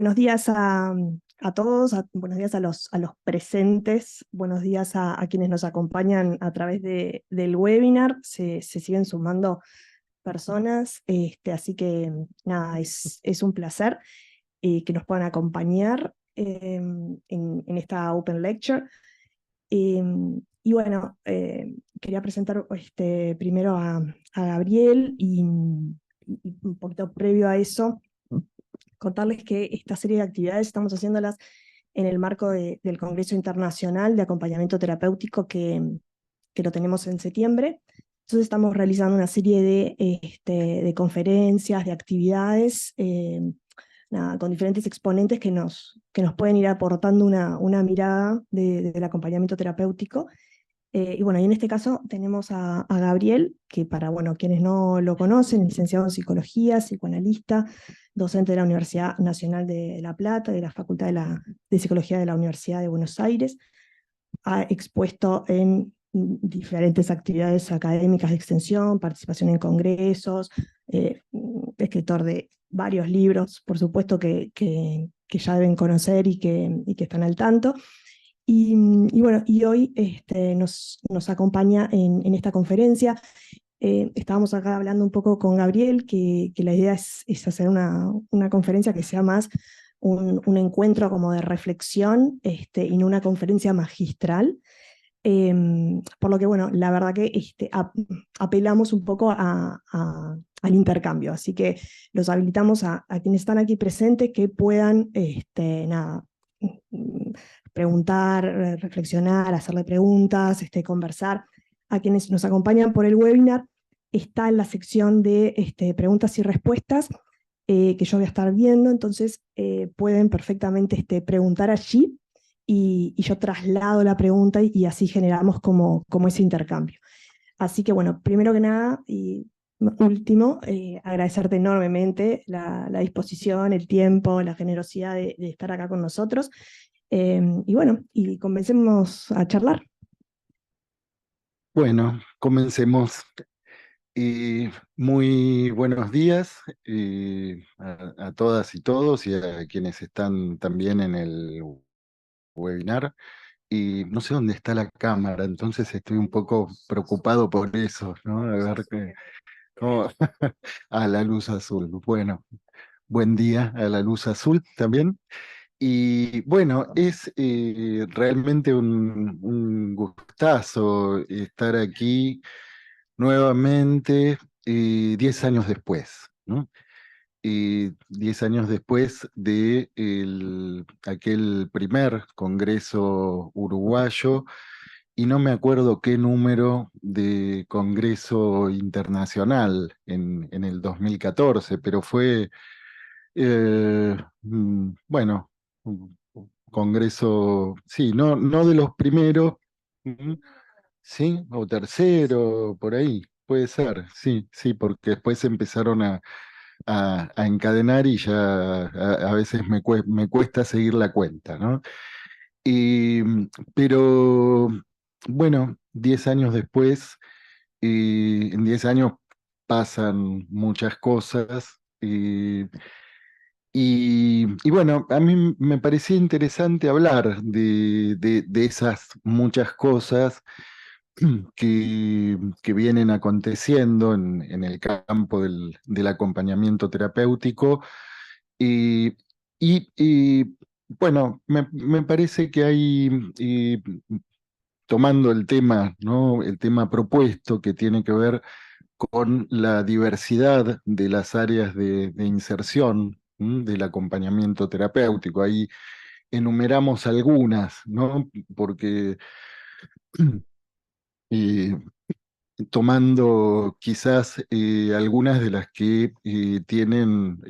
Buenos días a todos, buenos días a los presentes, buenos días a quienes nos acompañan a través del webinar. Se siguen sumando personas, así que nada, es un placer que nos puedan acompañar en esta Open Lecture. Y bueno, quería presentar primero a Gabriel y un poquito previo a eso contarles que esta serie de actividades estamos haciéndolas en el marco del Congreso Internacional de Acompañamiento Terapéutico que lo tenemos en septiembre. Entonces estamos realizando una serie de conferencias, de actividades, nada, con diferentes exponentes que nos pueden ir aportando una mirada del acompañamiento terapéutico. Y bueno, y en este caso tenemos a Gabriel, que para bueno, quienes no lo conocen, licenciado en psicología, psicoanalista, docente de la Universidad Nacional de La Plata, de la Facultad de Psicología de la Universidad de Buenos Aires. Ha expuesto en diferentes actividades académicas de extensión, participación en congresos, escritor de varios libros, por supuesto que ya deben conocer y que están al tanto. Y bueno, y hoy nos acompaña en esta conferencia. Estábamos acá hablando un poco con Gabriel, que la idea es hacer una conferencia que sea más un encuentro como de reflexión, y no una conferencia magistral. Por lo que, bueno, la verdad que apelamos un poco al intercambio, así que los habilitamos a quienes están aquí presentes que puedan, nada, mm, preguntar, reflexionar, hacerle preguntas, conversar. A quienes nos acompañan por el webinar está en la sección de preguntas y respuestas, que yo voy a estar viendo, entonces pueden perfectamente preguntar allí y yo traslado la pregunta y así generamos como ese intercambio. Así que bueno, primero que nada y último, agradecerte enormemente la disposición, el tiempo, la generosidad de estar acá con nosotros. Y bueno, y comencemos a charlar. Bueno, comencemos. Muy buenos días a todas y todos y a quienes están también en el webinar. Y no sé dónde está la cámara, entonces estoy un poco preocupado por eso, ¿no? A ver cómo- a la luz azul. Bueno, buen día a la luz azul también. Y bueno, es realmente un gustazo estar aquí nuevamente, 10 años después, ¿no? 10 años después de aquel primer congreso uruguayo, y no me acuerdo qué número de congreso internacional en el 2014, pero fue, bueno, un congreso, sí, no de los primeros. Sí, o tercero, por ahí, puede ser, sí, sí, porque después empezaron a encadenar y ya a veces me cuesta seguir la cuenta, ¿no? Y, pero bueno, 10 años después, en 10 años pasan muchas cosas. Y bueno, a mí me parecía interesante hablar de esas muchas cosas que vienen aconteciendo en el campo del acompañamiento terapéutico. Y, y, bueno, me parece que hay, tomando el tema, ¿no? El tema propuesto que tiene que ver con la diversidad de las áreas de inserción, del acompañamiento terapéutico. Ahí enumeramos algunas, ¿no? Porque eh, tomando quizás algunas de las que tienen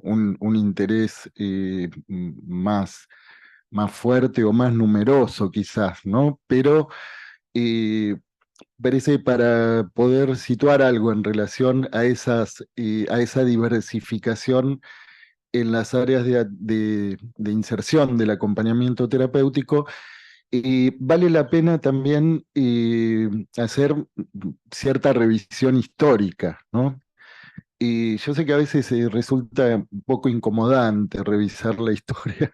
un interés más fuerte o más numeroso quizás, ¿no? Pero eh, parece para poder situar algo en relación a esa diversificación en las áreas de inserción del acompañamiento terapéutico. Vale la pena también hacer cierta revisión histórica, ¿no? Y yo sé que a veces resulta un poco incomodante revisar la historia.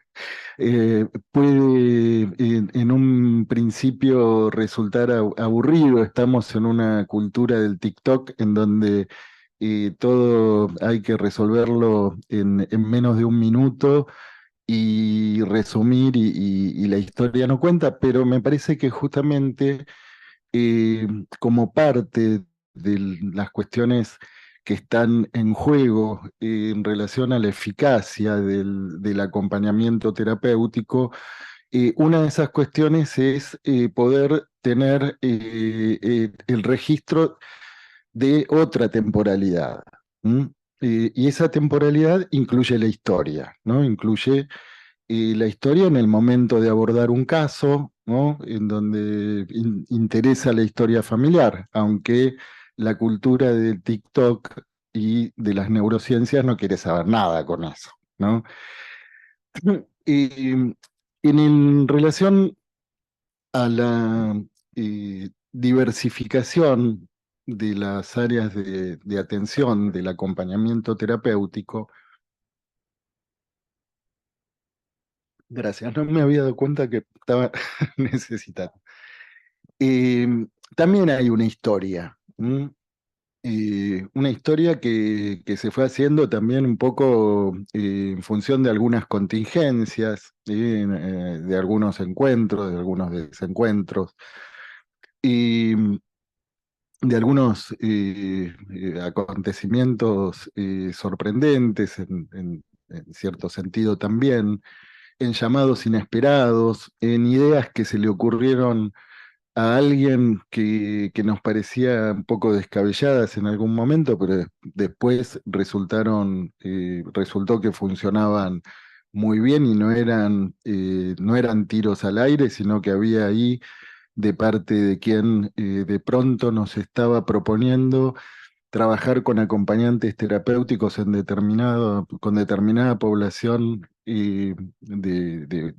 Puede en un principio resultar aburrido. Estamos en una cultura del TikTok en donde todo hay que resolverlo en menos de un minuto y resumir y la historia no cuenta, pero me parece que justamente eh, como parte de las cuestiones que están en juego en relación a la eficacia del acompañamiento terapéutico, una de esas cuestiones es poder tener el registro de otra temporalidad. ¿M? Y esa temporalidad incluye la historia, ¿no? Incluye la historia en el momento de abordar un caso, ¿no? En donde interesa la historia familiar, aunque la cultura del TikTok y de las neurociencias no quiere saber nada con eso, ¿no? Y en relación a la diversificación de las áreas de atención del acompañamiento terapéutico, gracias, no me había dado cuenta que estaba necesitando. Eh, También hay una historia, ¿m? Una historia que se fue haciendo también un poco en función de algunas contingencias, ¿sí? De algunos encuentros, de algunos desencuentros, y de algunos acontecimientos sorprendentes en cierto sentido también, en llamados inesperados, en ideas que se le ocurrieron a alguien que nos parecía un poco descabelladas en algún momento, pero después resultó que funcionaban muy bien y no eran tiros al aire, sino que había ahí de parte de quien de pronto nos estaba proponiendo trabajar con acompañantes terapéuticos con determinada población de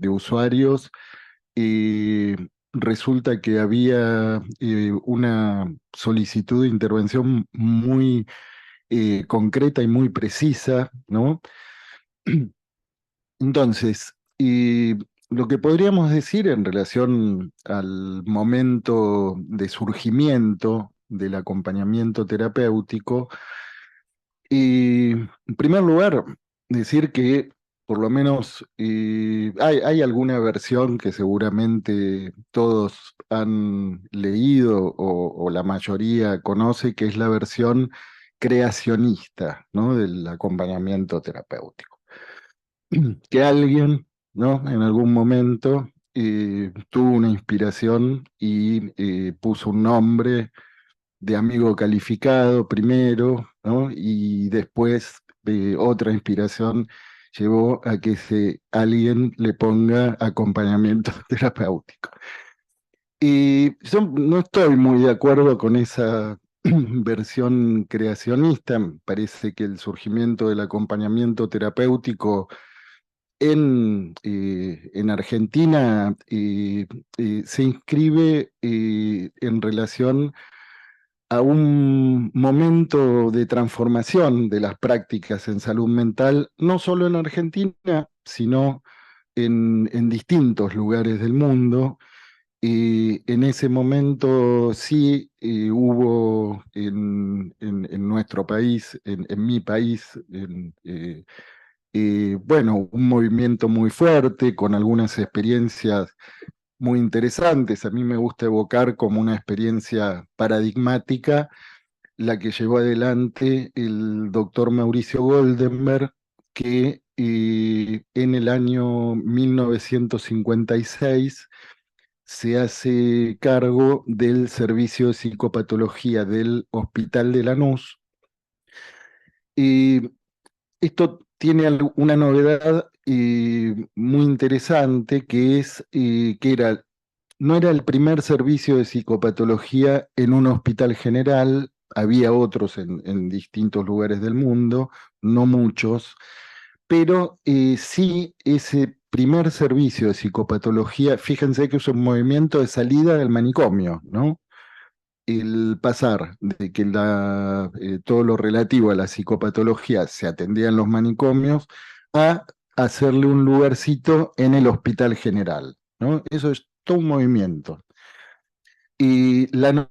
usuarios, y resulta que había una solicitud de intervención muy concreta y muy precisa, ¿no? Entonces, lo que podríamos decir en relación al momento de surgimiento del acompañamiento terapéutico, en primer lugar, decir que por lo menos hay alguna versión que seguramente todos han leído o la mayoría conoce, que es la versión creacionista, ¿no? Del acompañamiento terapéutico. Que alguien, ¿no? En algún momento tuvo una inspiración y puso un nombre de amigo calificado primero, ¿no? Y después otra inspiración llevó a que alguien le ponga acompañamiento terapéutico. Y yo no estoy muy de acuerdo con esa versión creacionista. Me parece que el surgimiento del acompañamiento terapéutico en Argentina se inscribe en relación a un momento de transformación de las prácticas en salud mental, no solo en Argentina, sino en distintos lugares del mundo. En ese momento sí hubo en nuestro país, en mi país, bueno, un movimiento muy fuerte con algunas experiencias muy interesantes. A mí me gusta evocar como una experiencia paradigmática la que llevó adelante el doctor Mauricio Goldenberg, que en el año 1956 se hace cargo del servicio de psicopatología del Hospital de Lanús. Y esto tiene una novedad muy interesante, que es que no era el primer servicio de psicopatología en un hospital general. Había otros en distintos lugares del mundo, no muchos, pero sí ese primer servicio de psicopatología, fíjense que es un movimiento de salida del manicomio, ¿no? el pasar de que todo lo relativo a la psicopatología se atendía en los manicomios a hacerle un lugarcito en el Hospital General, ¿no? Eso es todo un movimiento. Y la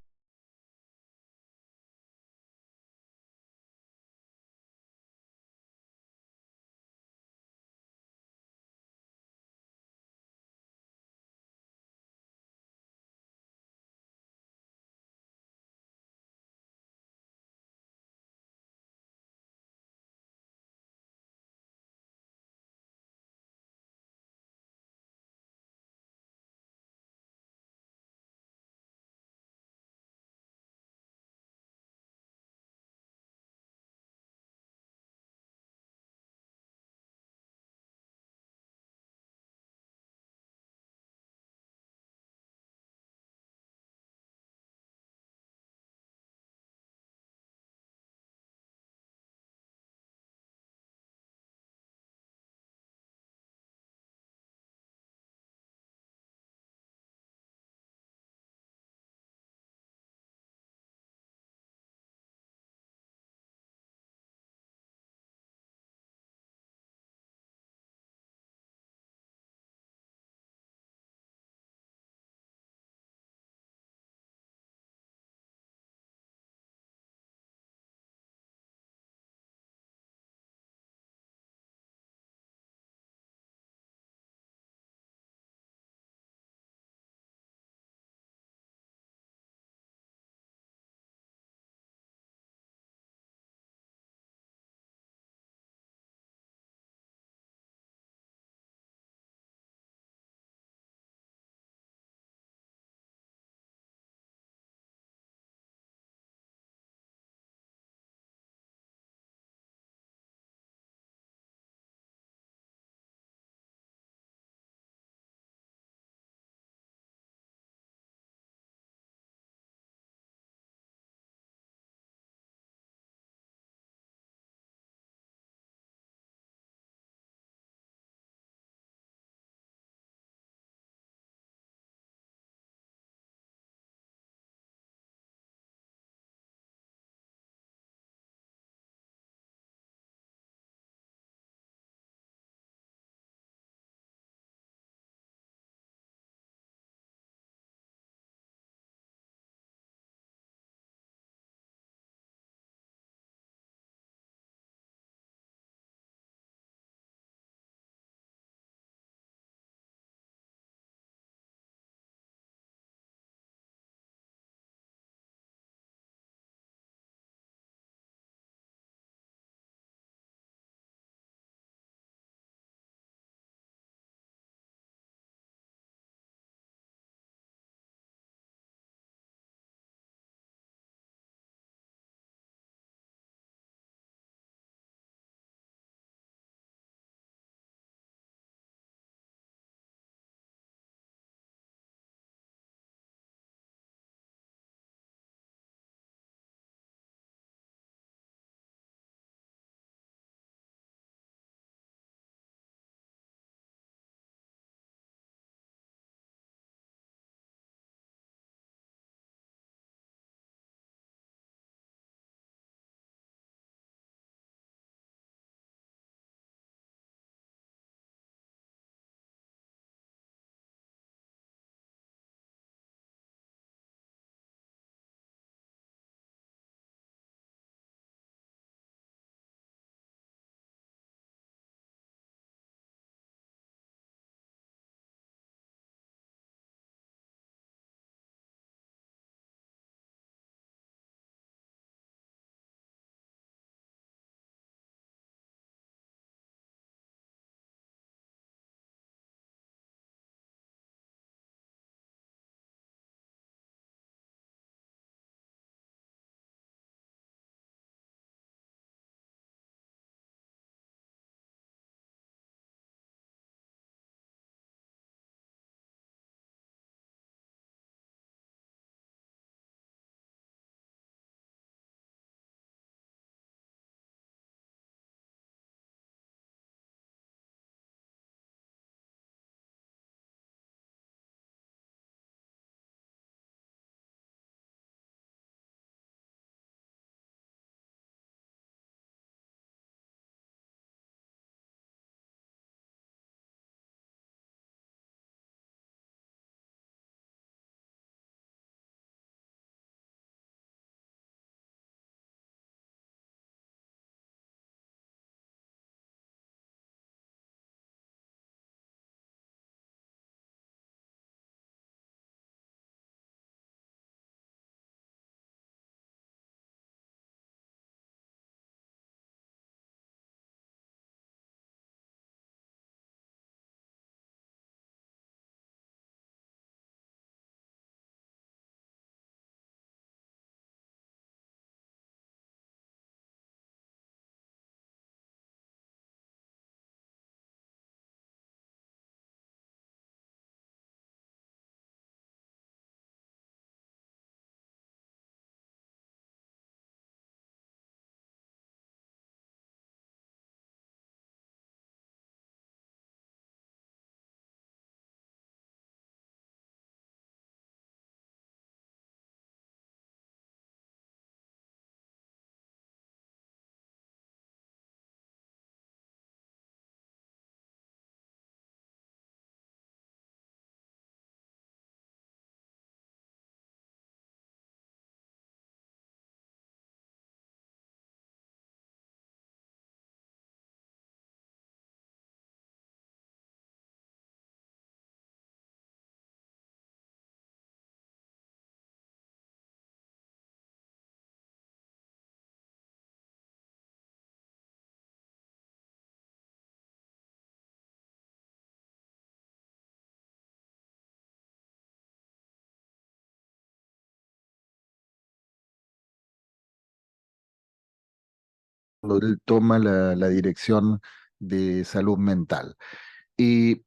él toma la dirección de salud mental.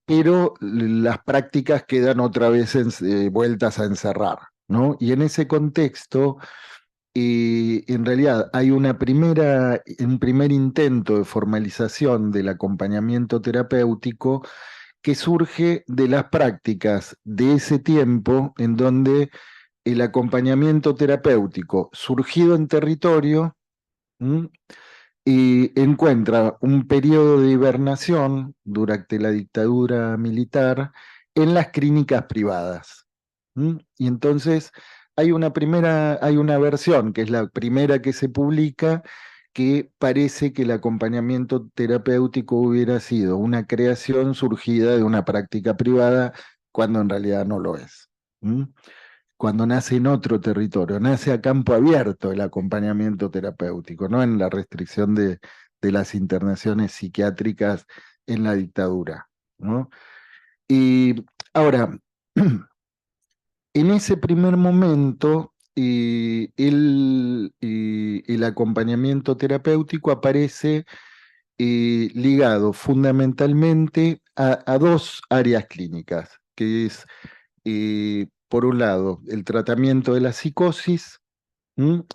Pero las prácticas quedan otra vez vueltas a encerrar, ¿no? Y en ese contexto, en realidad hay un primer intento de formalización del acompañamiento terapéutico que surge de las prácticas de ese tiempo en donde el acompañamiento terapéutico surgido en territorio, ¿m?, y encuentra un periodo de hibernación durante la dictadura militar en las clínicas privadas. Y entonces hay una versión, que es la primera que se publica, que parece que el acompañamiento terapéutico hubiera sido una creación surgida de una práctica privada, cuando en realidad no lo es. Cuando nace en otro territorio, nace a campo abierto el acompañamiento terapéutico, no en la restricción de las internaciones psiquiátricas en la dictadura, ¿no? Y ahora, en ese primer momento, el acompañamiento terapéutico aparece ligado fundamentalmente a dos áreas clínicas, que es, por un lado, el tratamiento de la psicosis,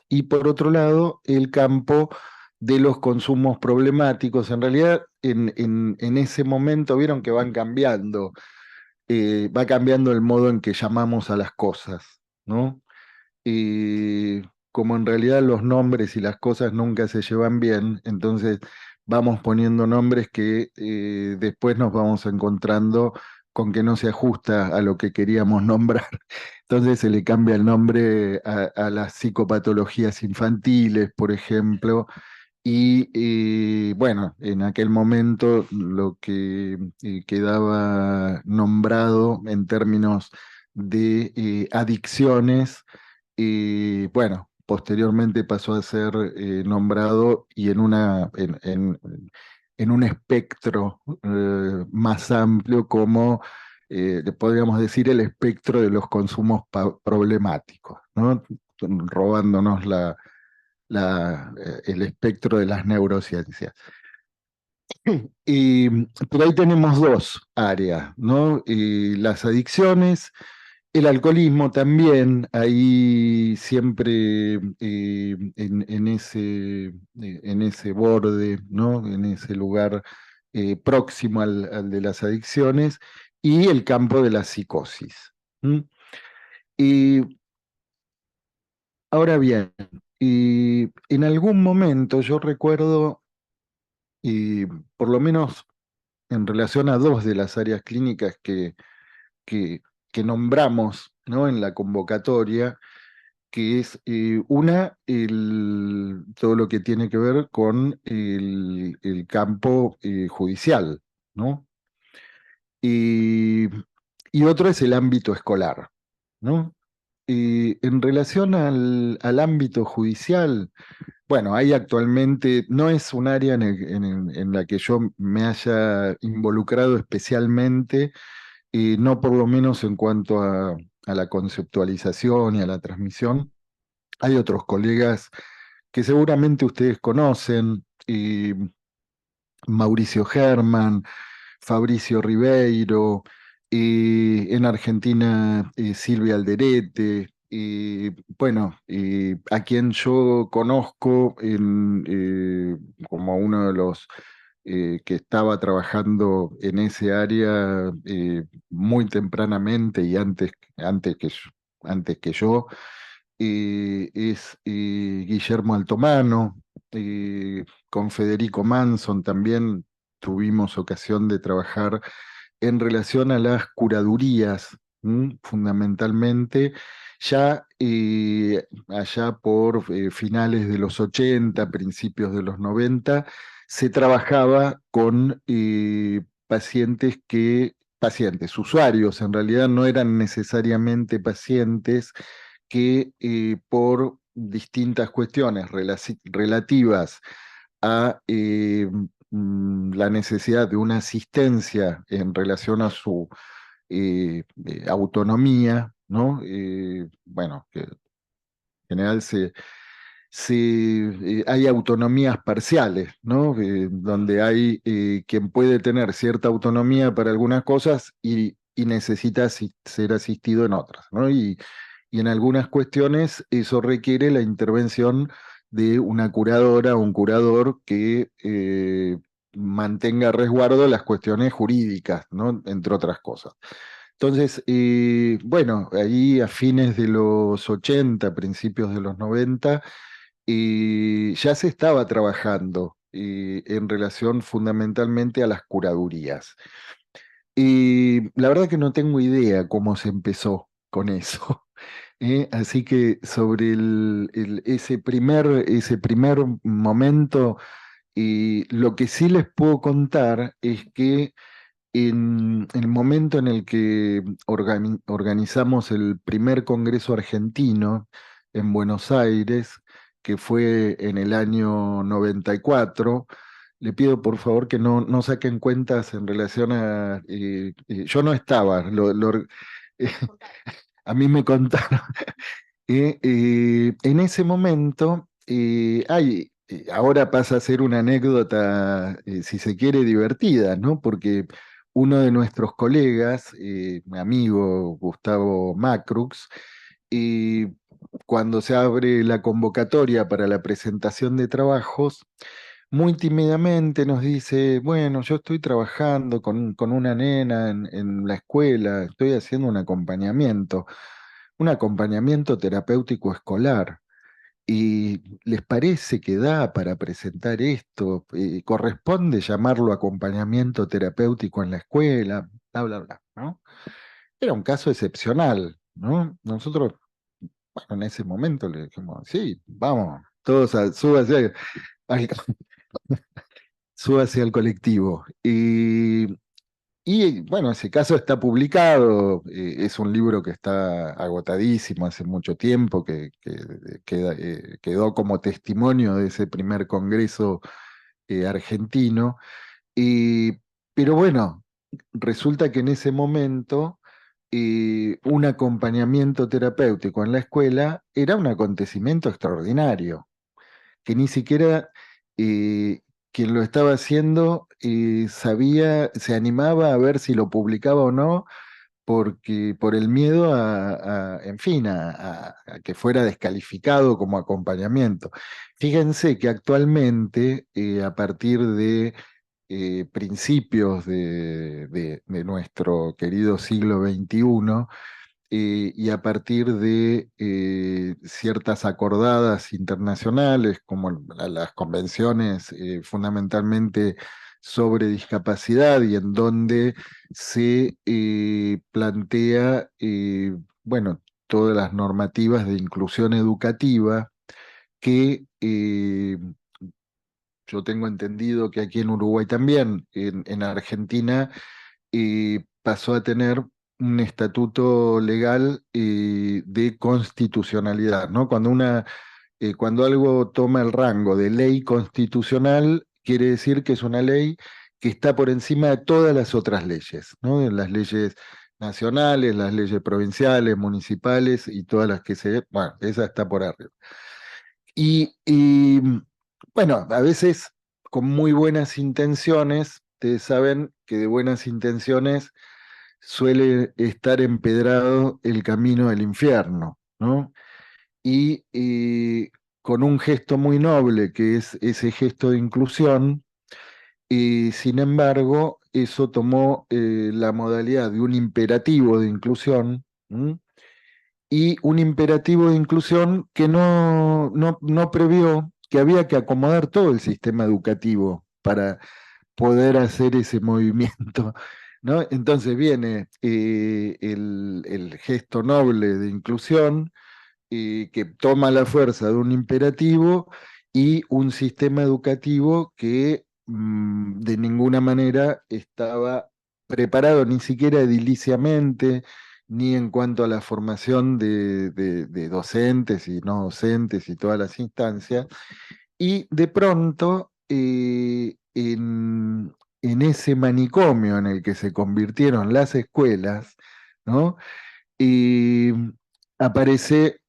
y por otro lado, el campo de los consumos problemáticos. En realidad, en ese momento vieron que va cambiando el modo en que llamamos a las cosas, ¿no? Como en realidad los nombres y las cosas nunca se llevan bien, entonces vamos poniendo nombres que después nos vamos encontrando con que no se ajusta a lo que queríamos nombrar. Entonces se le cambia el nombre a las psicopatologías infantiles, por ejemplo, y bueno, en aquel momento lo que quedaba nombrado en términos de adicciones, bueno, posteriormente pasó a ser nombrado y en un espectro más amplio, como podríamos decir el espectro de los consumos problemáticos, ¿no? Robándonos el espectro de las neurociencias. Pero ahí tenemos dos áreas, ¿no? Las adicciones, el alcoholismo también, ahí siempre en ese borde, ¿no? En ese lugar próximo al de las adicciones, y el campo de la psicosis. Y ahora bien, en algún momento yo recuerdo, y por lo menos en relación a dos de las áreas clínicas que, que nombramos, ¿no?, en la convocatoria, que es todo lo que tiene que ver con el campo judicial, ¿no? Y, y otro es el ámbito escolar, ¿no? En relación al ámbito judicial, bueno, ahí actualmente no es un área en la que yo me haya involucrado especialmente, no por lo menos en cuanto a la conceptualización y a la transmisión. Hay otros colegas que seguramente ustedes conocen, Mauricio Herman, Fabricio Ribeiro, en Argentina Silvia Alderete, bueno, a quien yo conozco como uno de los que estaba trabajando en ese área muy tempranamente y antes que yo, es Guillermo Altomano. Con Federico Manson también tuvimos ocasión de trabajar en relación a las curadurías, fundamentalmente, ya allá por finales de los 80, principios de los 90, se trabajaba con usuarios, en realidad no eran necesariamente pacientes, que por distintas cuestiones relativas a la necesidad de una asistencia en relación a su autonomía, ¿no? Bueno, que en general hay autonomías parciales, ¿no? Donde hay quien puede tener cierta autonomía para algunas cosas y necesita ser asistido en otras, ¿no? Y en algunas cuestiones eso requiere la intervención de una curadora o un curador que mantenga a resguardo las cuestiones jurídicas, ¿no? Entre otras cosas. Entonces, bueno, ahí a fines de los 80, principios de los 90, ya se estaba trabajando en relación fundamentalmente a las curadurías. Y la verdad que no tengo idea cómo se empezó con eso. Así que sobre ese primer momento, lo que sí les puedo contar es que en el momento en el que organizamos el primer Congreso Argentino en Buenos Aires, que fue en el año 94, le pido por favor que no saquen cuentas en relación a... yo no estaba, eh, a mí me contaron. En ese momento, ahora pasa a ser una anécdota, si se quiere, divertida, ¿no? Porque uno de nuestros colegas, mi amigo Gustavo Macrux, eh, cuando se abre la convocatoria para la presentación de trabajos, muy tímidamente nos dice, bueno, yo estoy trabajando con una nena en la escuela, estoy haciendo un acompañamiento terapéutico escolar. ¿Y les parece que da para presentar esto? ¿Corresponde llamarlo acompañamiento terapéutico en la escuela? Bla, bla, bla, ¿no? Era un caso excepcional, ¿no? Nosotros, bueno, en ese momento le dijimos, sí, vamos, todos súbase al, súbase al colectivo. Y bueno, ese caso está publicado, es un libro que está agotadísimo hace mucho tiempo, que quedó como testimonio de ese primer congreso argentino. Y, pero bueno, resulta que en ese momento un acompañamiento terapéutico en la escuela era un acontecimiento extraordinario que ni siquiera eh, quien lo estaba haciendo sabía, se animaba a ver si lo publicaba o no, porque por el miedo en fin, a que fuera descalificado como acompañamiento. Fíjense que actualmente, a partir de principios de nuestro querido siglo XXI, y a partir de ciertas acordadas internacionales, como las convenciones fundamentalmente sobre discapacidad, y en donde se plantea, bueno, todas las normativas de inclusión educativa que yo tengo entendido que aquí en Uruguay también, en Argentina, pasó a tener un estatuto legal de constitucionalidad, ¿no? Cuando algo toma el rango de ley constitucional, quiere decir que es una ley que está por encima de todas las otras leyes, ¿no? De las leyes nacionales, las leyes provinciales, municipales y todas las que bueno, esa está por arriba. Y, bueno, a veces con muy buenas intenciones, ustedes saben que de buenas intenciones suele estar empedrado el camino del infierno, ¿no? Y con un gesto muy noble, que es ese gesto de inclusión, y sin embargo, eso tomó la modalidad de un imperativo de inclusión, ¿m? Y un imperativo de inclusión que no previó que había que acomodar todo el sistema educativo para poder hacer ese movimiento, ¿no? Entonces viene el gesto noble de inclusión, que toma la fuerza de un imperativo y un sistema educativo que de ninguna manera estaba preparado ni siquiera ediliciamente, ni en cuanto a la formación de docentes y no docentes y todas las instancias. Y de pronto, en ese manicomio en el que se convirtieron las escuelas, ¿no? Y aparece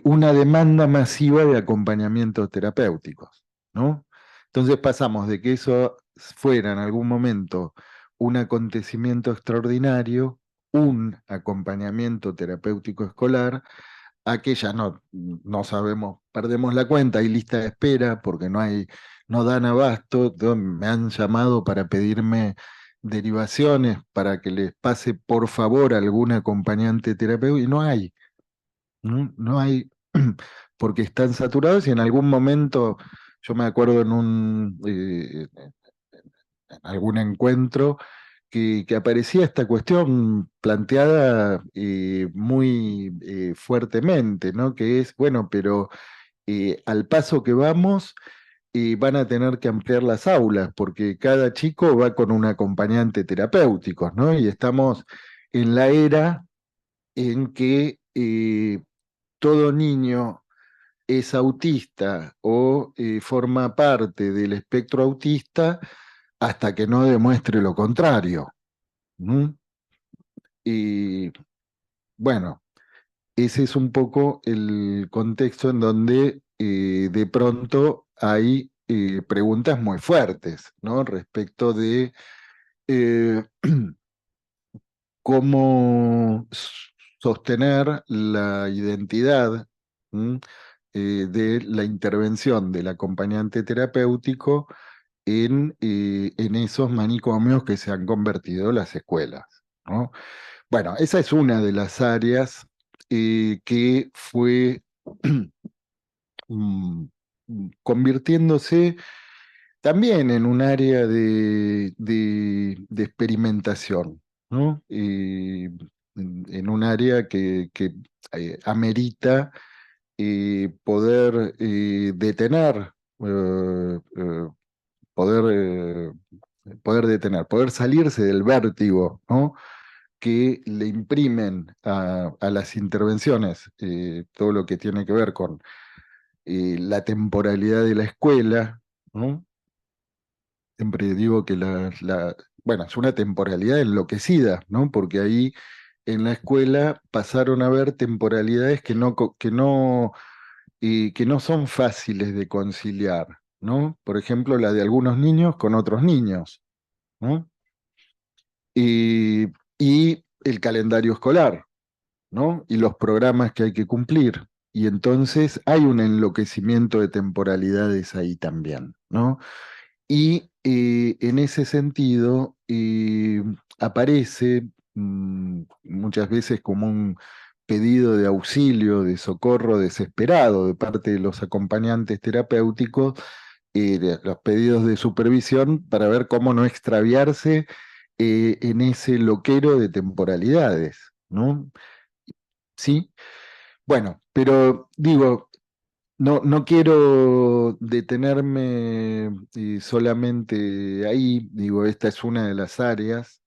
una demanda masiva de acompañamientos terapéuticos, ¿no? Entonces pasamos de que eso fuera en algún momento un acontecimiento extraordinario, un acompañamiento terapéutico escolar, a que ya no sabemos, perdemos la cuenta, hay lista de espera porque no dan abasto. Me han llamado para pedirme derivaciones para que les pase por favor algún acompañante terapéutico y no hay. No hay, porque están saturados y en algún momento, yo me acuerdo en algún encuentro, que aparecía esta cuestión planteada muy fuertemente, ¿no? Que es, bueno, pero al paso que vamos, van a tener que ampliar las aulas, porque cada chico va con un acompañante terapéutico, ¿no? Y estamos en la era en que todo niño es autista o forma parte del espectro autista hasta que no demuestre lo contrario. ¿Mm? Y bueno, ese es un poco el contexto en donde de pronto hay preguntas muy fuertes, ¿no? Respecto de eh, cómo sostener la identidad, ¿m? De la intervención del acompañante terapéutico en esos manicomios que se han convertido en las escuelas, ¿no? Bueno, esa es una de las áreas que fue mm, convirtiéndose también en un área de experimentación, ¿no? En un área que amerita poder detener, eh, eh, poder, poder salirse del vértigo, ¿no? Que le imprimen a las intervenciones, todo lo que tiene que ver con la temporalidad de la escuela, ¿no? Siempre digo que bueno, es una temporalidad enloquecida, ¿no? Porque ahí en la escuela pasaron a haber temporalidades que no son fáciles de conciliar, ¿no? Por ejemplo, la de algunos niños con otros niños, ¿no? Y, y el calendario escolar, ¿no? Y los programas que hay que cumplir. Y entonces hay un enloquecimiento de temporalidades ahí también, ¿no? Y en ese sentido aparece muchas veces como un pedido de auxilio, de socorro desesperado de parte de los acompañantes terapéuticos, los pedidos de supervisión para ver cómo no extraviarse en ese loquero de temporalidades, ¿no? Sí, bueno, pero digo, no quiero detenerme solamente ahí, digo, esta es una de las áreas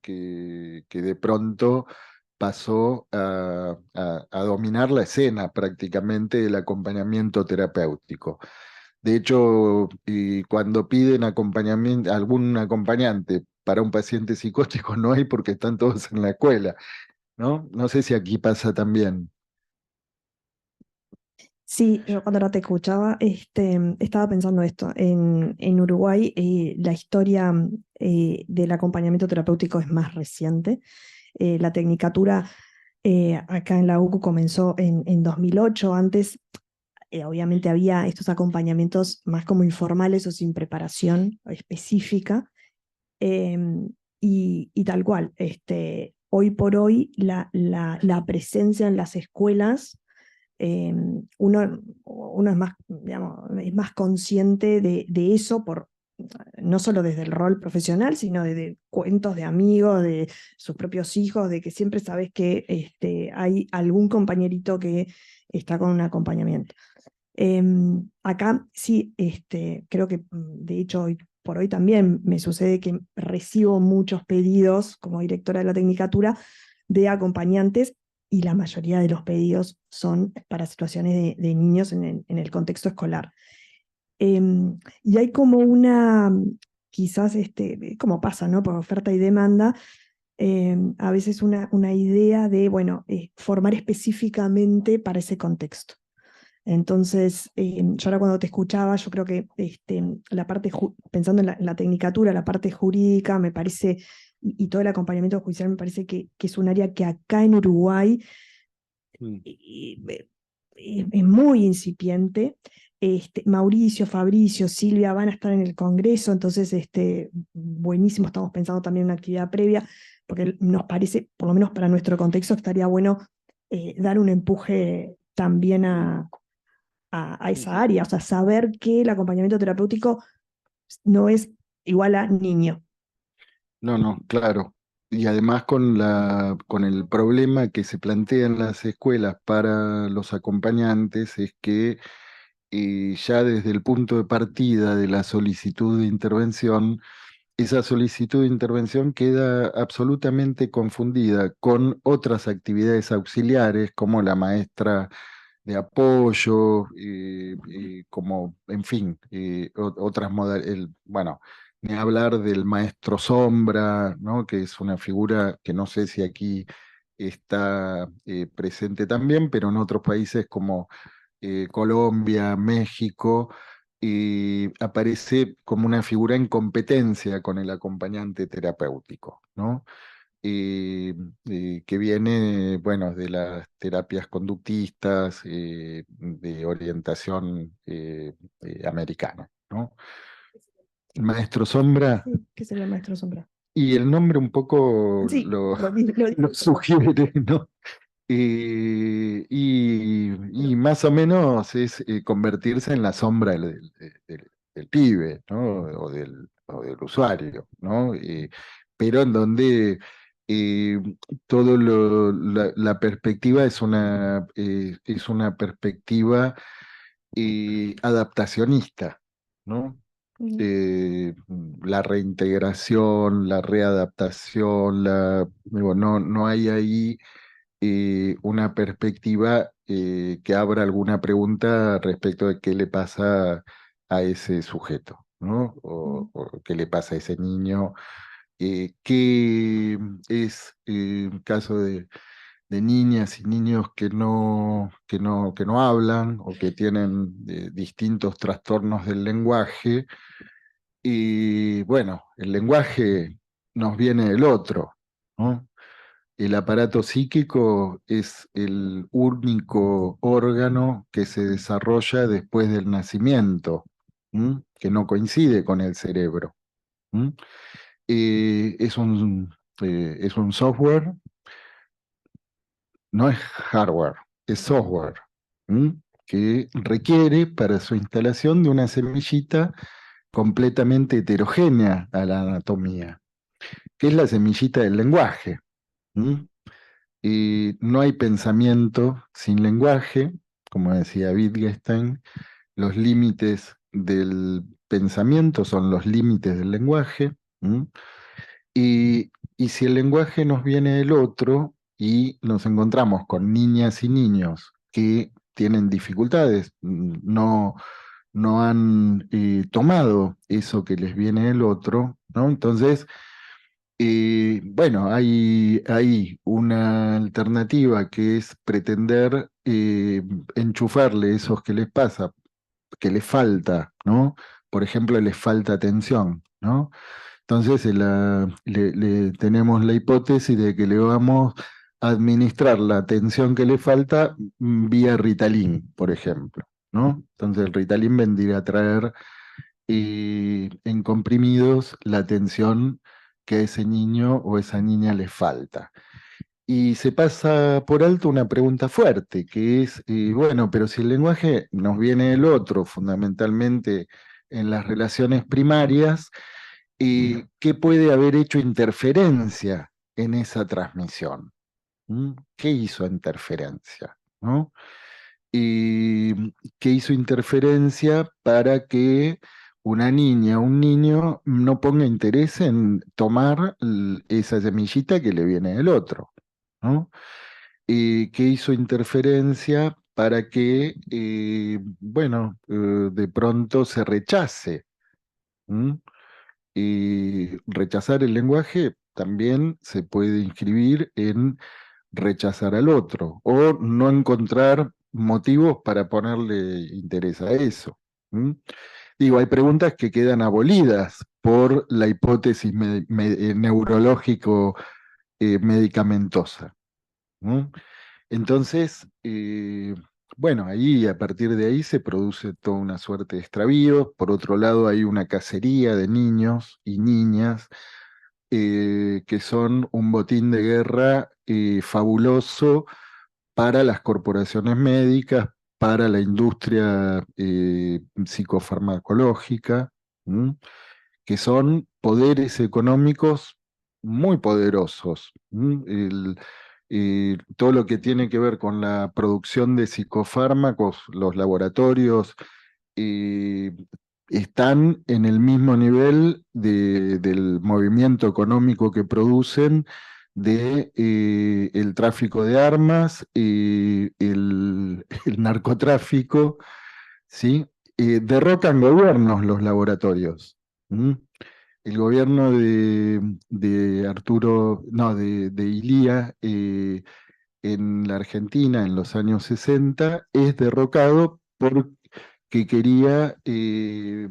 que de pronto pasó a dominar la escena prácticamente del acompañamiento terapéutico. De hecho, cuando piden acompañamiento, algún acompañante para un paciente psicótico no hay porque están todos en la escuela, ¿no? No sé si aquí pasa también. Sí, yo cuando ahora te escuchaba, estaba pensando esto. En Uruguay, la historia del acompañamiento terapéutico es más reciente. La tecnicatura acá en la UCU comenzó en 2008. Antes, obviamente, había estos acompañamientos más como informales o sin preparación específica. Y tal cual, hoy por hoy, la presencia en las escuelas eh, uno es más, digamos, es más consciente de eso no solo desde el rol profesional, sino desde cuentos de amigos, de sus propios hijos, de que siempre sabes que hay algún compañerito que está con un acompañamiento. Acá sí, creo que de hecho hoy por hoy también me sucede que recibo muchos pedidos como directora de la Tecnicatura de acompañantes y la mayoría de los pedidos son para situaciones de niños en el contexto escolar. Y hay como quizás como pasa, ¿no? Por oferta y demanda, a veces una idea de, bueno, formar específicamente para ese contexto. Entonces, yo ahora cuando te escuchaba, yo creo que la parte, pensando en la tecnicatura, la parte jurídica, me parece, y todo el acompañamiento judicial me parece que es un área que acá en Uruguay Mm. es muy incipiente. Mauricio, Fabricio, Silvia van a estar en el Congreso, entonces buenísimo, estamos pensando también en una actividad previa, porque nos parece, por lo menos para nuestro contexto, estaría bueno dar un empuje también a esa área, o sea, saber que el acompañamiento terapéutico no es igual a niño. No, no, claro. Y además con el problema que se plantea en las escuelas para los acompañantes es que ya desde el punto de partida de la solicitud de intervención, esa solicitud de intervención queda absolutamente confundida con otras actividades auxiliares como la maestra de apoyo, como, en fin, otras modalidades, bueno, ni hablar del maestro sombra, ¿no? Que es una figura que no sé si aquí está presente también, pero en otros países como Colombia, México, aparece como una figura en competencia con el acompañante terapéutico, ¿no? Que viene, bueno, de las terapias conductistas, de orientación americana, ¿no? Maestro Sombra, Sí, ¿qué sería el maestro sombra? y el nombre un poco Sí, lo lo dije. sugiere, ¿no? Y más o menos es convertirse en la sombra del pibe, ¿no? O del usuario, ¿no? Pero en donde eh, la perspectiva es una perspectiva adaptacionista, ¿no? Mm, eh, la reintegración, la readaptación, digo, no hay ahí una perspectiva que abra alguna pregunta respecto de qué le pasa a ese sujeto, ¿no? mm, O qué le pasa a ese niño, qué es caso de niñas y niños que no hablan o que tienen distintos trastornos del lenguaje. Y bueno, el lenguaje nos viene del otro, ¿no? El aparato psíquico es el único órgano que se desarrolla después del nacimiento, ¿m? Que no coincide con el cerebro. ¿M? Es un software, no es hardware, es software, ¿m? Que requiere para su instalación de una semillita completamente heterogénea a la anatomía, que es la semillita del lenguaje. ¿M? Y no hay pensamiento sin lenguaje, como decía Wittgenstein, los límites del pensamiento son los límites del lenguaje. ¿M? Y si el lenguaje nos viene del otro y nos encontramos con niñas y niños que tienen dificultades, no han tomado eso que les viene del otro, ¿no? Entonces, bueno, hay una alternativa que es pretender enchufarle esos que les pasa, que les falta, ¿no? Por ejemplo, les falta atención, ¿no? Entonces tenemos la hipótesis de que le vamos a administrar la atención que le falta vía Ritalin, por ejemplo, ¿no? Entonces el Ritalin vendría a traer en comprimidos la atención que a ese niño o esa niña le falta. Y se pasa por alto una pregunta fuerte, que es, bueno, pero si el lenguaje nos viene del otro, fundamentalmente en las relaciones primarias, ¿qué puede haber hecho interferencia en esa transmisión? ¿Mm? ¿Qué hizo interferencia? ¿No? ¿Qué hizo interferencia para que una niña, un niño no ponga interés en tomar esa semillita que le viene del otro? ¿No? ¿Qué hizo interferencia para que, bueno, de pronto se rechace? ¿Mm? Y rechazar el lenguaje también se puede inscribir en rechazar al otro o no encontrar motivos para ponerle interés a eso. ¿Mm? Digo, hay preguntas que quedan abolidas por la hipótesis neurológico medicamentosa. ¿No? Entonces, bueno, ahí a partir de ahí se produce toda una suerte de extravíos. Por otro lado, hay una cacería de niños y niñas que son un botín de guerra fabuloso para las corporaciones médicas, para la industria psicofarmacológica, ¿m? Que son poderes económicos muy poderosos. Todo lo que tiene que ver con la producción de psicofármacos, los laboratorios, eh, están en el mismo nivel del movimiento económico que producen de el tráfico de armas, el narcotráfico, ¿sí? Derrocan gobiernos los laboratorios. ¿Mm? El gobierno de Arturo, no, de Ilía en la Argentina en los años 60 es derrocado porque eh,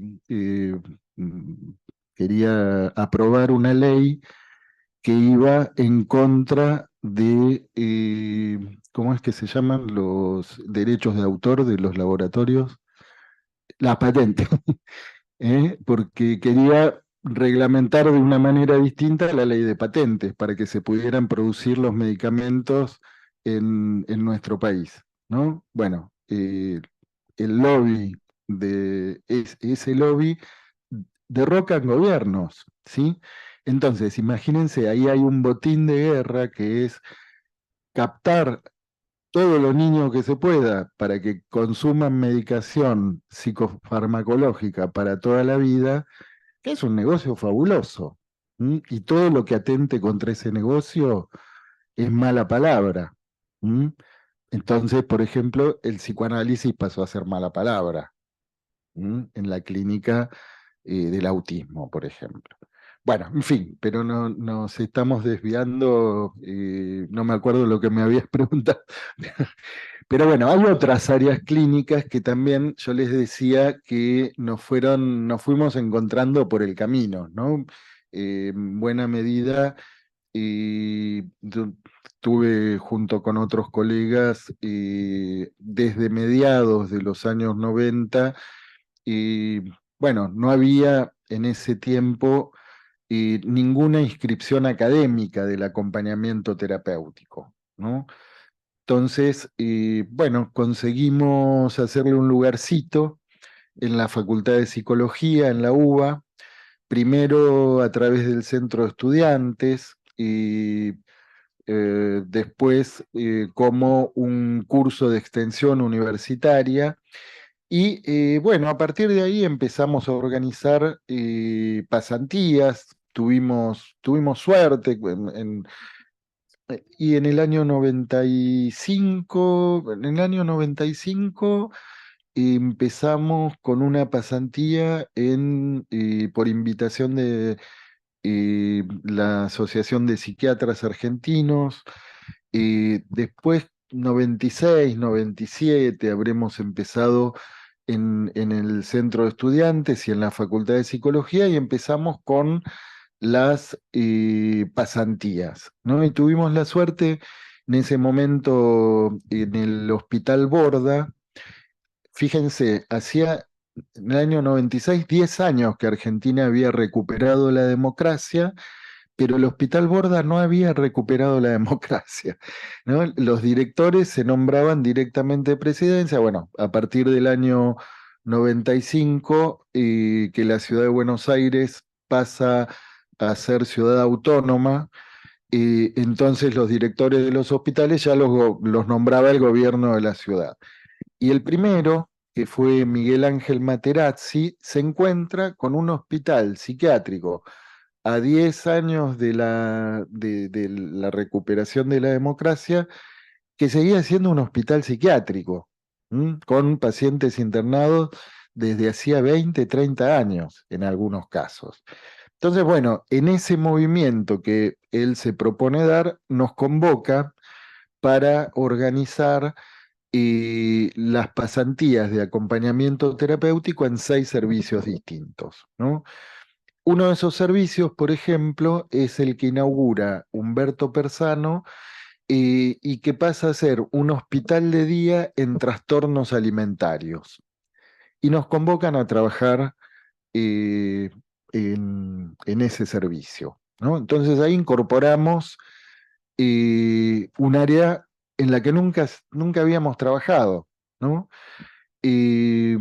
mm, quería aprobar una ley que iba en contra de, ¿cómo es que se llaman los derechos de autor de los laboratorios? La patente. Porque quería reglamentar de una manera distinta la ley de patentes para que se pudieran producir los medicamentos en nuestro país, ¿no? Bueno, el lobby ese lobby derrocan gobiernos, ¿sí? Entonces, imagínense, ahí hay un botín de guerra que es captar todos los niños que se pueda para que consuman medicación psicofarmacológica para toda la vida, que es un negocio fabuloso. ¿M? Y todo lo que atente contra ese negocio es mala palabra. ¿M? Entonces, por ejemplo, el psicoanálisis pasó a ser mala palabra. ¿M? En la clínica del autismo, por ejemplo. Bueno, en fin, pero no, nos estamos desviando, no me acuerdo lo que me habías preguntado. Pero bueno, hay otras áreas clínicas que también yo les decía que nos fuimos encontrando por el camino, ¿no? En buena medida, yo tuve junto con otros colegas desde mediados de los años 90, y bueno, no había en ese tiempo ninguna inscripción académica del acompañamiento terapéutico, ¿no? Entonces, bueno, conseguimos hacerle un lugarcito en la Facultad de Psicología, en la UBA, primero a través del Centro de Estudiantes y después como un curso de extensión universitaria. Y bueno, a partir de ahí empezamos a organizar pasantías, tuvimos suerte y en el año 95 empezamos con una pasantía por invitación de la Asociación de Psiquiatras Argentinos. Después, 96, 97, habremos empezado en el Centro de Estudiantes y en la Facultad de Psicología y empezamos con las pasantías, ¿no? Y tuvimos la suerte en ese momento en el Hospital Borda. Fíjense, hacía en el año 96, 10 años que Argentina había recuperado la democracia, pero el Hospital Borda no había recuperado la democracia, ¿no? Los directores se nombraban directamente de presidencia. Bueno, a partir del año 95, que la ciudad de Buenos Aires pasa a ser ciudad autónoma, entonces los directores de los hospitales ya los nombraba el gobierno de la ciudad. Y el primero, que fue Miguel Ángel Materazzi, se encuentra con un hospital psiquiátrico a 10 años de la recuperación de la democracia, que seguía siendo un hospital psiquiátrico, con pacientes internados desde hacía 20, 30 años en algunos casos. Entonces, bueno, en ese movimiento que él se propone dar, nos convoca para organizar las pasantías de acompañamiento terapéutico en 6 servicios distintos, ¿no? Uno de esos servicios, por ejemplo, es el que inaugura Humberto Persano y que pasa a ser un hospital de día en trastornos alimentarios. Y nos convocan a trabajar eh, en ese servicio, ¿no? Entonces ahí incorporamos un área en la que nunca habíamos trabajado, ¿no? Y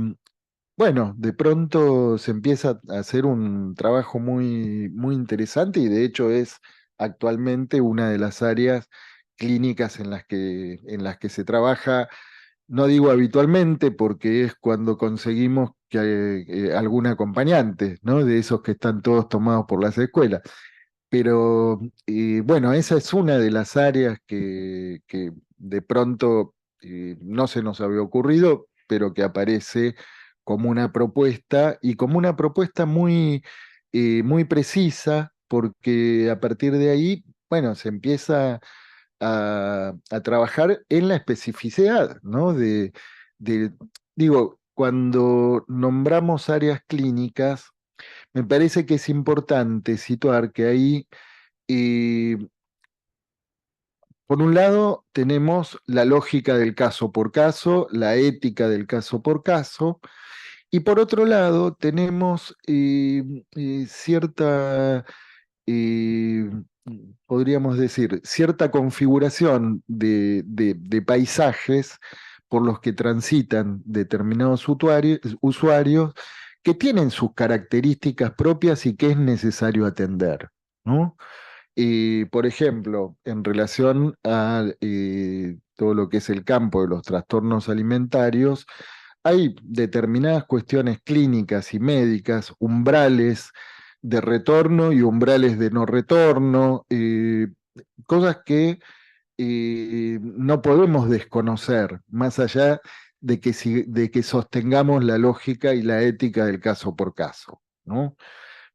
bueno, de pronto se empieza a hacer un trabajo muy interesante y de hecho es actualmente una de las áreas clínicas en las que se trabaja, no digo habitualmente porque es cuando conseguimos que algún acompañante, ¿no? De esos que están todos tomados por las escuelas. Pero bueno, esa es una de las áreas que de pronto no se nos había ocurrido, pero que aparece como una propuesta y como una propuesta muy precisa, porque a partir de ahí, bueno, se empieza a trabajar en la especificidad, ¿no? De, digo, cuando nombramos áreas clínicas, me parece que es importante situar que ahí y por un lado, tenemos la lógica del caso por caso, la ética del caso por caso, y por otro lado, tenemos cierta, eh, podríamos decir, cierta configuración de paisajes por los que transitan determinados usuarios que tienen sus características propias y que es necesario atender, ¿no? Y, por ejemplo, en relación a todo lo que es el campo de los trastornos alimentarios, hay determinadas cuestiones clínicas y médicas, umbrales de retorno y umbrales de no retorno, cosas que no podemos desconocer, más allá de que sostengamos la lógica y la ética del caso por caso, ¿no?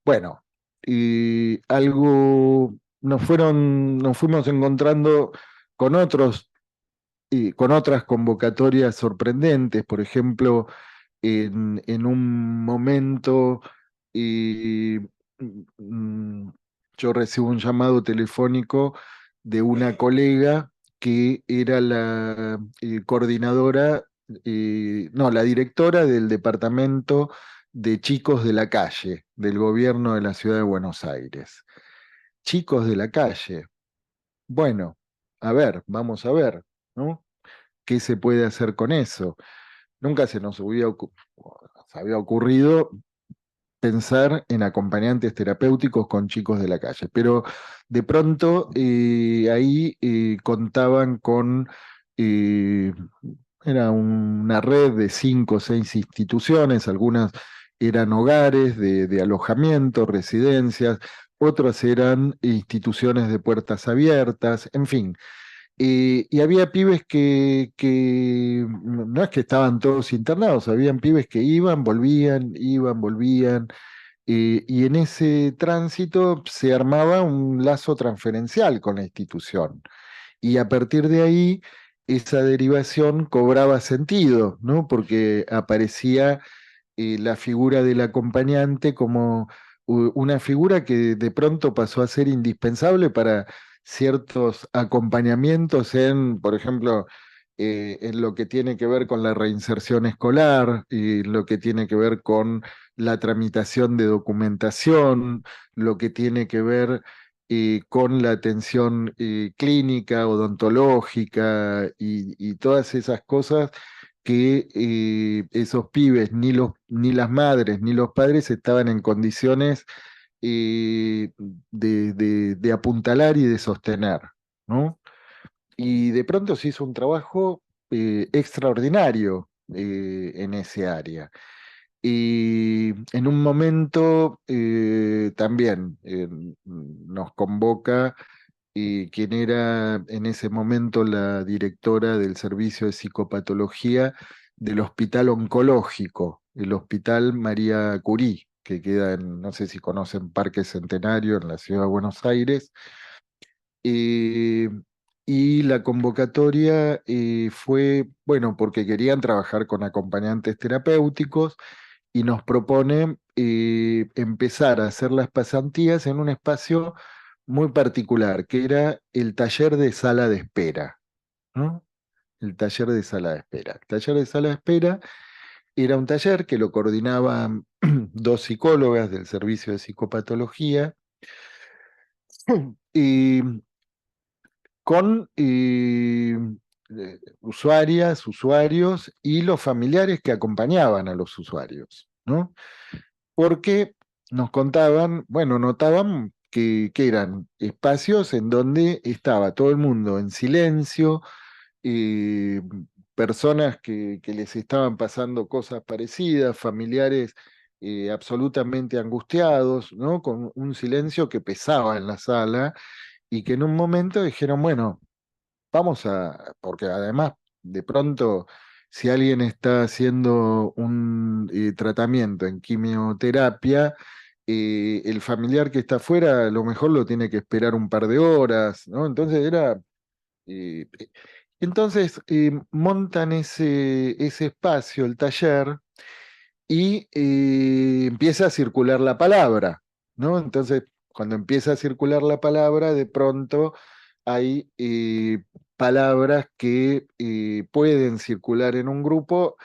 Bueno, y nos fuimos encontrando con con otras convocatorias sorprendentes. Por ejemplo, en un momento eh, mm, yo recibo un llamado telefónico de una colega que era la coordinadora, no, la directora del departamento de chicos de la calle del gobierno de la ciudad de Buenos Aires. Chicos de la calle. Bueno, a ver, vamos a ver, ¿no? ¿Qué se puede hacer con eso? Nunca se había ocurrido pensar en acompañantes terapéuticos con chicos de la calle, pero de pronto ahí contaban con, eh, era una red de 5 o 6 instituciones, algunas eran hogares de alojamiento, residencias, otras eran instituciones de puertas abiertas, en fin. Y había pibes que no es que estaban todos internados, habían pibes que iban, volvían, y en ese tránsito se armaba un lazo transferencial con la institución. Y a partir de ahí, esa derivación cobraba sentido, ¿no? Porque aparecía la figura del acompañante como una figura que de pronto pasó a ser indispensable para ciertos acompañamientos por ejemplo, en lo que tiene que ver con la reinserción escolar, y lo que tiene que ver con la tramitación de documentación, lo que tiene que ver con la atención clínica, odontológica y todas esas cosas que esos pibes, ni las madres, ni los padres estaban en condiciones de apuntalar y de sostener, ¿no? Y de pronto se hizo un trabajo extraordinario en ese área. Y en un momento también nos convoca quien era en ese momento la directora del servicio de psicopatología del Hospital Oncológico, el Hospital María Curie. que queda en, no sé si conocen Parque Centenario en la ciudad de Buenos Aires. Eh, y la convocatoria fue, bueno, porque querían trabajar con acompañantes terapéuticos y nos propone empezar a hacer las pasantías en un espacio muy particular, que era el taller de sala de espera, ¿no? El taller de sala de espera. El taller de sala de espera era un taller que lo coordinaban dos psicólogas del servicio de psicopatología y con usuarias, usuarios y los familiares que acompañaban a los usuarios, ¿no? Porque nos contaban, bueno, notaban que eran espacios en donde estaba todo el mundo en silencio, eh, personas que les estaban pasando cosas parecidas, familiares absolutamente angustiados, ¿no? Con un silencio que pesaba en la sala y que en un momento dijeron, bueno, vamos a, porque además de pronto, si alguien está haciendo un tratamiento en quimioterapia, el familiar que está afuera a lo mejor lo tiene que esperar un par de horas, ¿no? Entonces era... entonces montan ese espacio, el taller, y empieza a circular la palabra, ¿no? Entonces, cuando empieza a circular la palabra, de pronto hay palabras que pueden circular en un grupo,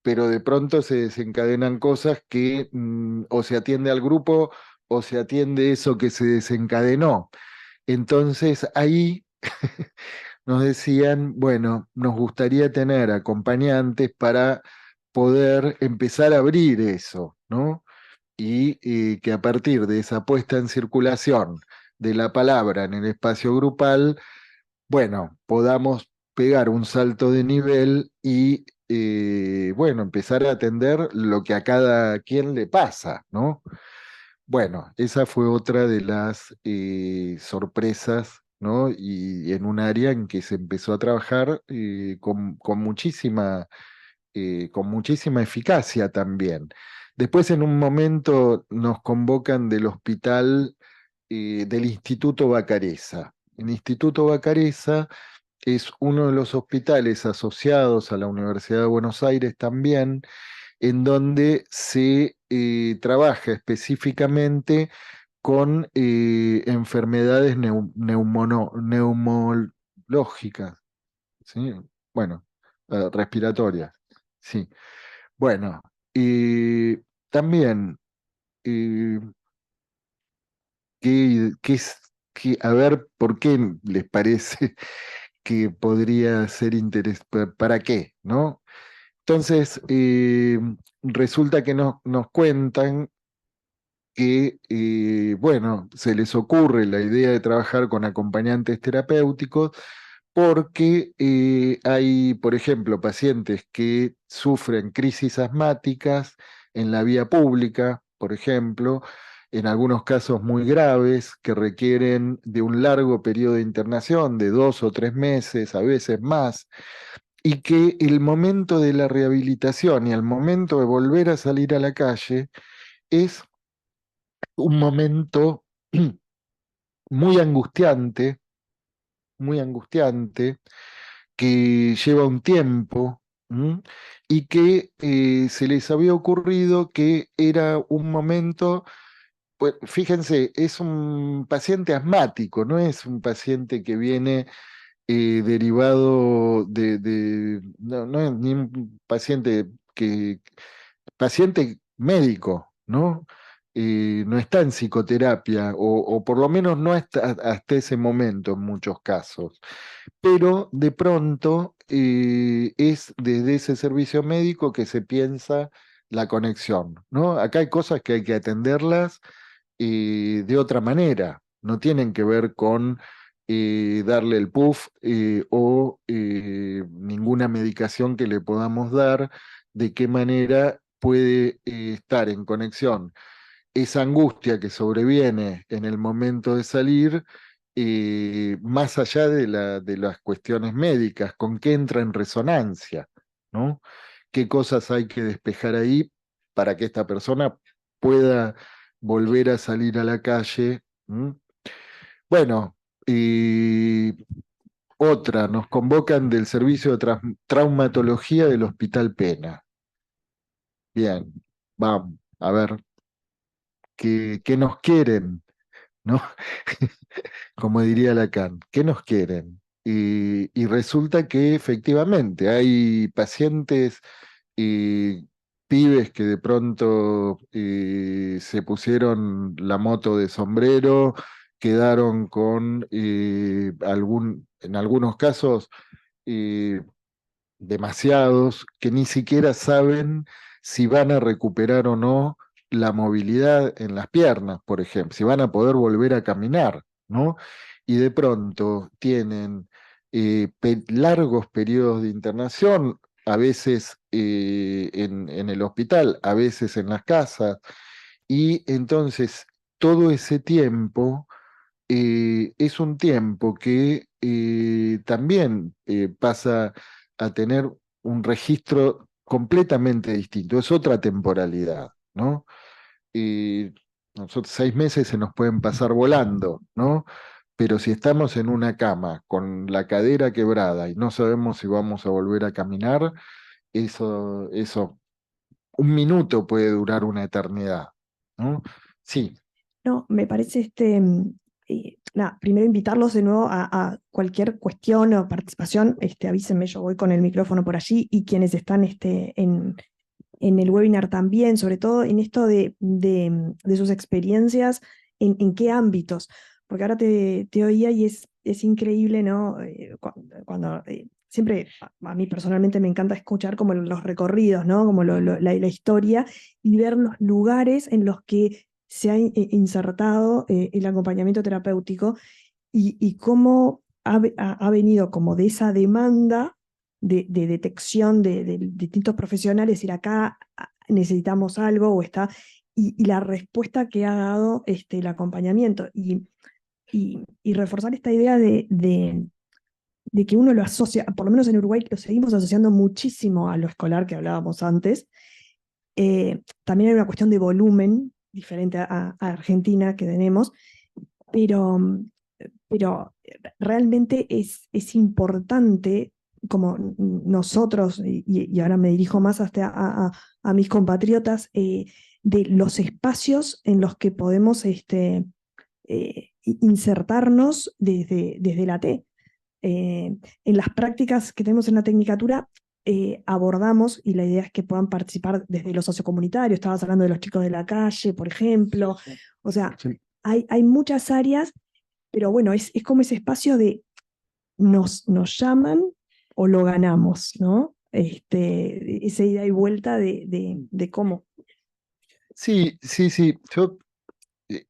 pero de pronto se desencadenan cosas que o se atiende al grupo o se atiende eso que se desencadenó. Entonces ahí nos decían, bueno, nos gustaría tener acompañantes para poder empezar a abrir eso, ¿no? Y que a partir de esa puesta en circulación de la palabra en el espacio grupal, bueno, podamos pegar un salto de nivel y, bueno, empezar a atender lo que a cada quien le pasa, ¿no? Bueno, esa fue otra de las sorpresas, ¿no? Y en un área en que se empezó a trabajar con muchísima eficacia también. Después, en un momento, nos convocan del hospital del Instituto Bacareza. El Instituto Bacareza es uno de los hospitales asociados a la Universidad de Buenos Aires también, en donde se trabaja específicamente con enfermedades neumológicas, ¿sí? Bueno, respiratorias, sí. Bueno, y también, eh, a ver, ¿por qué les parece que podría ser ¿Para qué? ¿No? Entonces, resulta que nos cuentan que, bueno, se les ocurre la idea de trabajar con acompañantes terapéuticos porque hay, por ejemplo, pacientes que sufren crisis asmáticas en la vía pública, por ejemplo, en algunos casos muy graves que requieren de un largo periodo de internación, de 2 o 3 meses, a veces más, y que el momento de la rehabilitación y el momento de volver a salir a la calle es un momento muy muy angustiante, que lleva un tiempo, ¿m? Y que se les había ocurrido que era un momento, pues fíjense, es un paciente asmático, no es un paciente que viene derivado no, no es ni un paciente médico, ¿no? No está en psicoterapia, o por lo menos no hasta ese momento en muchos casos. Pero de pronto es desde ese servicio médico que se piensa la conexión, ¿no? Acá hay cosas que hay que atenderlas de otra manera, no tienen que ver con darle el puff o ninguna medicación que le podamos dar, de qué manera puede estar en conexión esa angustia que sobreviene en el momento de salir, más allá de las cuestiones médicas, con qué entra en resonancia, ¿no? ¿Qué cosas hay que despejar ahí para que esta persona pueda volver a salir a la calle. ¿Mm? Bueno, y otra, nos convocan del servicio de traumatología del Hospital Pena. Bien, vamos, a ver, ¿qué nos quieren? ¿No? Como diría Lacan, ¿qué nos quieren? Y resulta que efectivamente hay pacientes y pibes que de pronto se pusieron la moto de sombrero, quedaron con en algunos casos, eh, demasiados, que ni siquiera saben si van a recuperar o no la movilidad en las piernas, por ejemplo, si van a poder volver a caminar, ¿no? Y de pronto tienen largos periodos de internación, a veces en el hospital, a veces en las casas, y entonces todo ese tiempo es un tiempo que también pasa a tener un registro completamente distinto, es otra temporalidad, ¿no? Nosotros 6 meses se nos pueden pasar volando, ¿no? Pero si estamos en una cama con la cadera quebrada y no sabemos si vamos a volver a caminar, eso, un minuto puede durar una eternidad, ¿no? Sí, No, me parece nada, primero invitarlos de nuevo a cualquier cuestión o participación, avísenme, yo voy con el micrófono por allí y quienes están en el webinar también, sobre todo en esto de sus experiencias, en qué ámbitos, porque ahora te oía y es increíble, ¿no? Siempre a mí personalmente me encanta escuchar como los recorridos, ¿no? Como la historia y ver los lugares en los que se ha insertado el acompañamiento terapéutico y cómo ha venido como de esa demanda de detección de distintos profesionales, decir acá necesitamos algo o está, y la respuesta que ha dado el acompañamiento. Y reforzar esta idea de que uno lo asocia, por lo menos en Uruguay lo seguimos asociando muchísimo a lo escolar que hablábamos antes. También hay una cuestión de volumen diferente a Argentina que tenemos, pero, pero realmente es importante, como nosotros, y ahora me dirijo más hasta a mis compatriotas, de los espacios en los que podemos insertarnos desde la T. En las prácticas que tenemos en la Tecnicatura abordamos, y la idea es que puedan participar desde lo sociocomunitario, estabas hablando de los chicos de la calle, por ejemplo, o sea, sí. hay muchas áreas, pero bueno, es como ese espacio de nos llaman o lo ganamos, ¿no? Esa ida y vuelta de cómo. Sí, sí, sí. Yo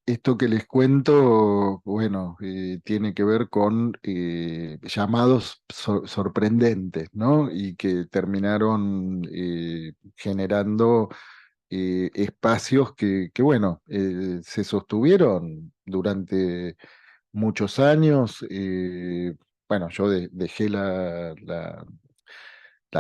esto que les cuento, bueno, tiene que ver con llamados sorprendentes, ¿no? Y que terminaron generando espacios bueno, se sostuvieron durante muchos años. Bueno, yo dejé la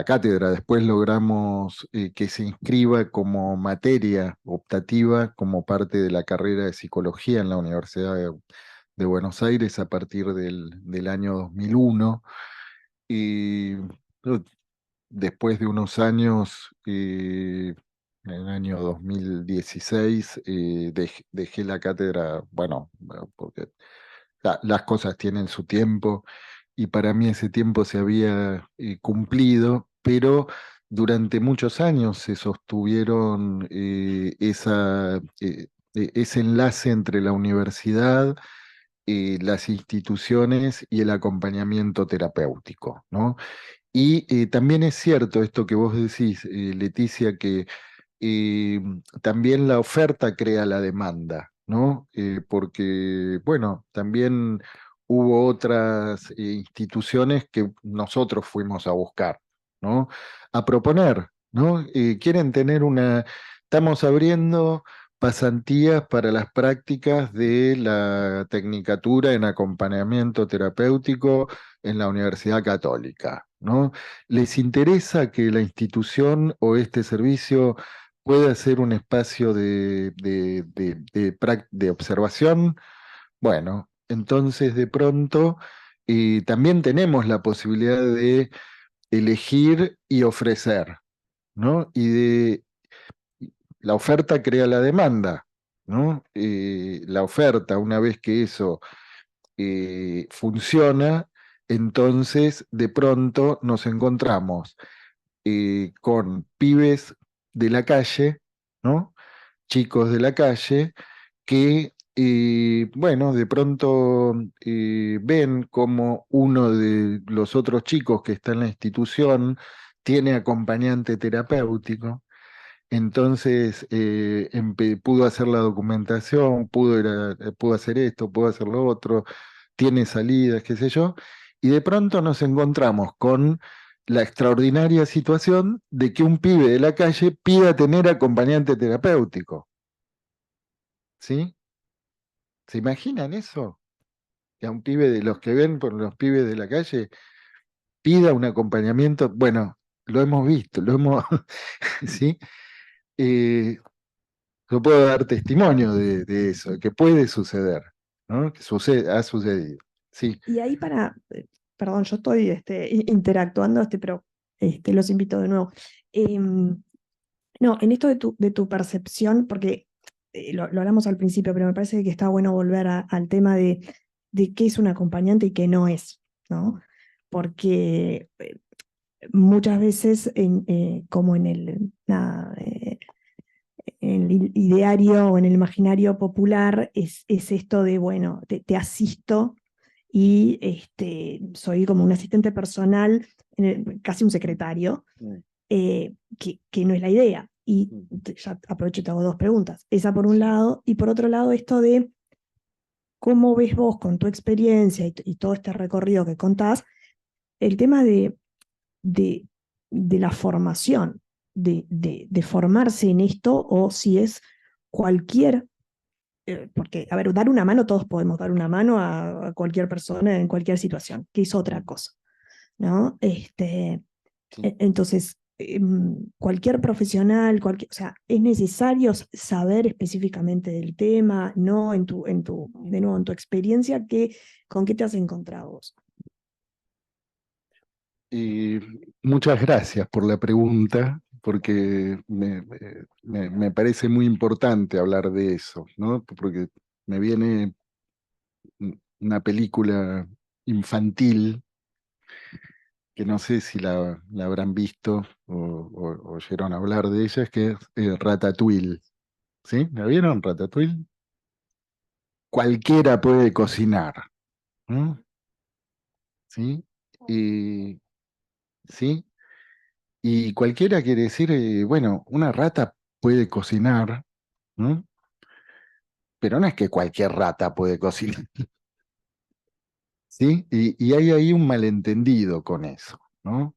cátedra. Después logramos que se inscriba como materia optativa, como parte de la carrera de psicología en la Universidad de Buenos Aires a partir del año 2001. Y bueno, después de unos años, en el año 2016, dejé la cátedra, bueno, porque las cosas tienen su tiempo y para mí ese tiempo se había cumplido, pero durante muchos años se sostuvieron ese enlace entre la universidad, las instituciones y el acompañamiento terapéutico, ¿no? Y también es cierto esto que vos decís, Leticia, que eh, también la oferta crea la demanda, ¿no? Porque, bueno, también hubo otras instituciones que nosotros fuimos a buscar, ¿no? A proponer, ¿no? Quieren tener estamos abriendo pasantías para las prácticas de la Tecnicatura en acompañamiento terapéutico en la Universidad Católica, ¿no? ¿Les interesa que la institución o este servicio pueda ser un espacio de observación, bueno, entonces de pronto también tenemos la posibilidad de elegir y ofrecer, ¿no? La oferta crea la demanda, ¿no? La oferta, una vez que eso funciona, entonces de pronto nos encontramos con pibes de la calle, ¿no? Chicos de la calle que, bueno, de pronto ven como uno de los otros chicos que está en la institución tiene acompañante terapéutico. Entonces pudo hacer la documentación, pudo hacer esto, pudo hacer lo otro, tiene salidas, qué sé yo, y de pronto nos encontramos con la extraordinaria situación de que un pibe de la calle pida tener acompañante terapéutico, ¿sí? ¿Se imaginan eso? Que a un pibe de los que ven por los pibes de la calle pida un acompañamiento, bueno, lo hemos visto, ¿sí? Eh, Yo puedo dar testimonio de eso, de que puede suceder, ¿no? Que ha sucedido. Sí. Y ahí perdón, yo estoy interactuando, pero los invito de nuevo. Em, no, en esto de tu percepción, porque lo hablamos al principio, pero me parece que está bueno volver al tema de qué es un acompañante y qué no es, ¿no? Porque muchas veces, como en el ideario o en el imaginario popular, es esto de, bueno, te asisto y soy como un asistente personal, casi un secretario, Mm, que no es la idea. Y mm. ya aprovecho y te hago dos preguntas. Esa por un lado, y por otro lado esto de cómo ves vos con tu experiencia y todo este recorrido que contás, el tema de, de la formación, de formarse en esto o si es cualquier, porque, a ver, dar una mano, todos podemos dar una mano a cualquier persona en cualquier situación, que es otra cosa, ¿no? Sí. Entonces, cualquier profesional, o sea, es necesario saber específicamente del tema, no de nuevo, en tu experiencia, ¿con qué te has encontrado vos? Y muchas gracias por la pregunta, porque me parece muy importante hablar de eso, ¿no? Porque me viene una película infantil que no sé si la habrán visto o oyeron hablar de ella, es que es Ratatouille. ¿Sí? ¿La vieron, Ratatouille? Cualquiera puede cocinar, ¿no? ¿Sí? Y, ¿sí? Y cualquiera quiere decir, bueno, una rata puede cocinar, ¿no? Pero no es que cualquier rata puede cocinar, ¿sí? Y hay ahí un malentendido con eso, ¿no?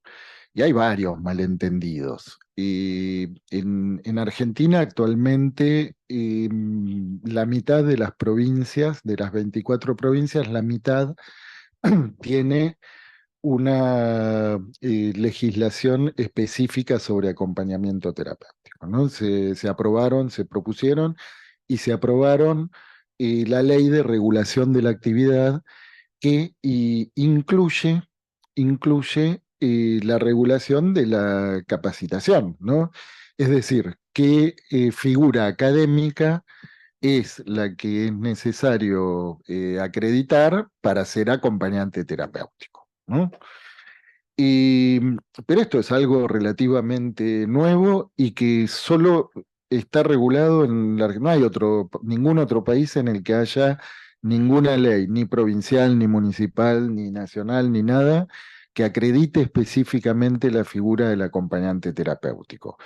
Y hay varios malentendidos. Y en Argentina actualmente la mitad de las provincias, de las 24 provincias, la mitad tiene una legislación específica sobre acompañamiento terapéutico, ¿no? Se aprobaron, se propusieron y se aprobaron la ley de regulación de la actividad que incluye la regulación de la capacitación, ¿no? Es decir, qué figura académica es la que es necesario acreditar para ser acompañante terapéutico, ¿no? Y, pero esto es algo relativamente nuevo y que solo está regulado no hay ningún otro país en el que haya ninguna ley, ni provincial, ni municipal, ni nacional, ni nada, que acredite específicamente la figura del acompañante terapéutico.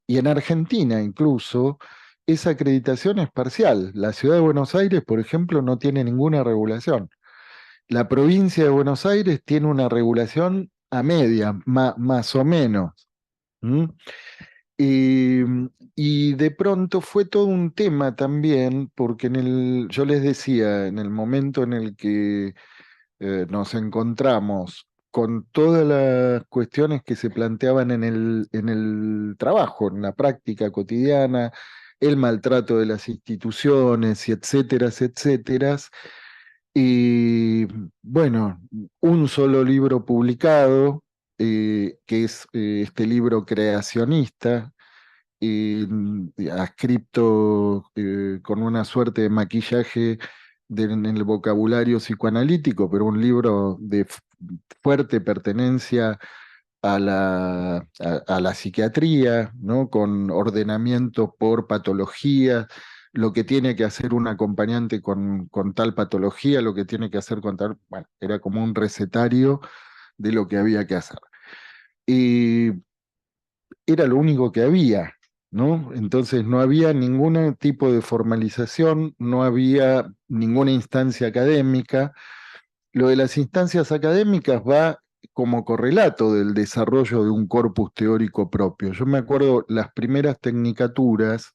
Y en Argentina incluso esa acreditación es parcial. La ciudad de Buenos Aires, por ejemplo, no tiene ninguna regulación. La provincia de Buenos Aires tiene una regulación a media, más o menos. ¿Mm? Y, y de pronto fue todo un tema también, porque yo les decía, en el momento en el que nos encontramos con todas las cuestiones que se planteaban en el trabajo, en la práctica cotidiana, el maltrato de las instituciones, y etcétera, etcétera. Y bueno, un solo libro publicado, que es este libro creacionista, adscripto con una suerte de maquillaje en el vocabulario psicoanalítico, pero un libro de fuerte pertenencia a la psiquiatría, ¿no? Con ordenamiento por patología, lo que tiene que hacer un acompañante con tal patología, lo que tiene que hacer con tal, bueno, era como un recetario de lo que había que hacer. Y era lo único que había, ¿no? Entonces no había ningún tipo de formalización, no había ninguna instancia académica. Lo de las instancias académicas va como correlato del desarrollo de un corpus teórico propio. Yo me acuerdo las primeras tecnicaturas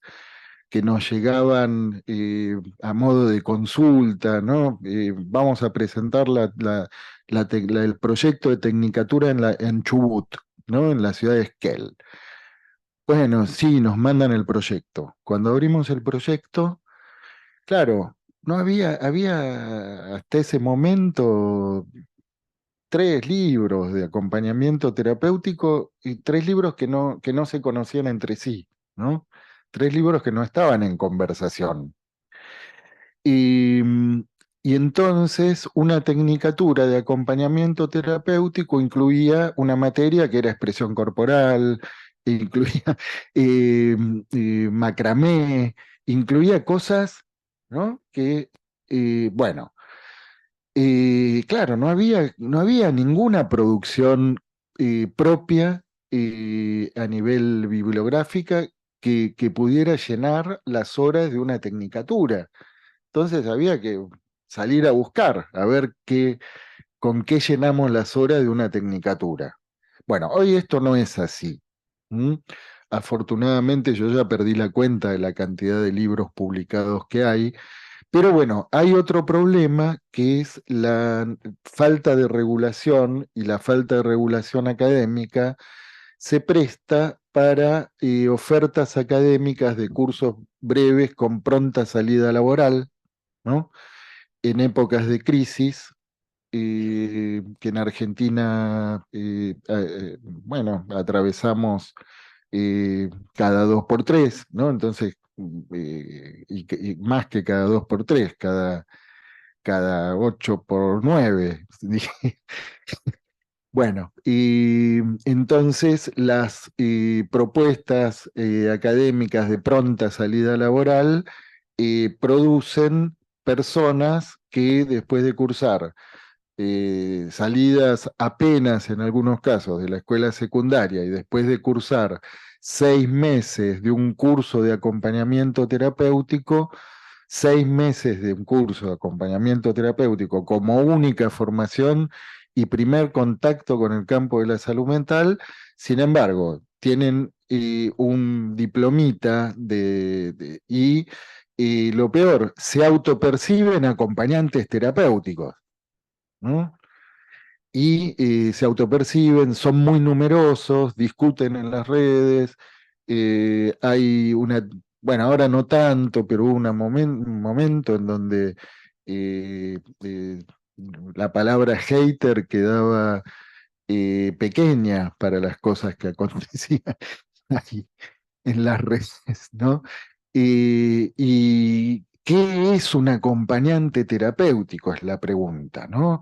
que nos llegaban a modo de consulta, ¿no? Vamos a presentar el proyecto de tecnicatura en Chubut, ¿no? En la ciudad de Esquel. Bueno, sí, nos mandan el proyecto. Cuando abrimos el proyecto, claro, no había hasta ese momento 3 libros de acompañamiento terapéutico y 3 libros que no se conocían entre sí, ¿no? 3 libros que no estaban en conversación. Y, y entonces una tecnicatura de acompañamiento terapéutico incluía una materia que era expresión corporal, incluía eh, macramé, incluía cosas, ¿no? Que, bueno, claro, no había ninguna producción propia a nivel bibliográfica que pudiera llenar las horas de una tecnicatura. Entonces había que salir a buscar, a ver con qué llenamos las horas de una tecnicatura. Bueno, hoy esto no es así. ¿M? Afortunadamente yo ya perdí la cuenta de la cantidad de libros publicados que hay, pero bueno, hay otro problema que es la falta de regulación, y la falta de regulación académica se presta para ofertas académicas de cursos breves con pronta salida laboral, ¿no? En épocas de crisis, que en Argentina, bueno, atravesamos cada 2 por 3, ¿no? Entonces, y más que cada 2 por 3, cada 8 por 9. Bueno, y entonces las propuestas académicas de pronta salida laboral producen personas que después de cursar salidas apenas en algunos casos de la escuela secundaria y después de cursar 6 meses de un curso de acompañamiento terapéutico, 6 meses de un curso de acompañamiento terapéutico como única formación y primer contacto con el campo de la salud mental. Sin embargo, tienen un diplomita y lo peor, se autoperciben acompañantes terapéuticos, ¿no? Y se autoperciben, son muy numerosos, discuten en las redes, hay una, bueno, ahora no tanto, pero hubo un momento en donde eh, eh, la palabra hater quedaba pequeña para las cosas que acontecían ahí en las redes, ¿no? ¿Y qué es un acompañante terapéutico? Es la pregunta, ¿no?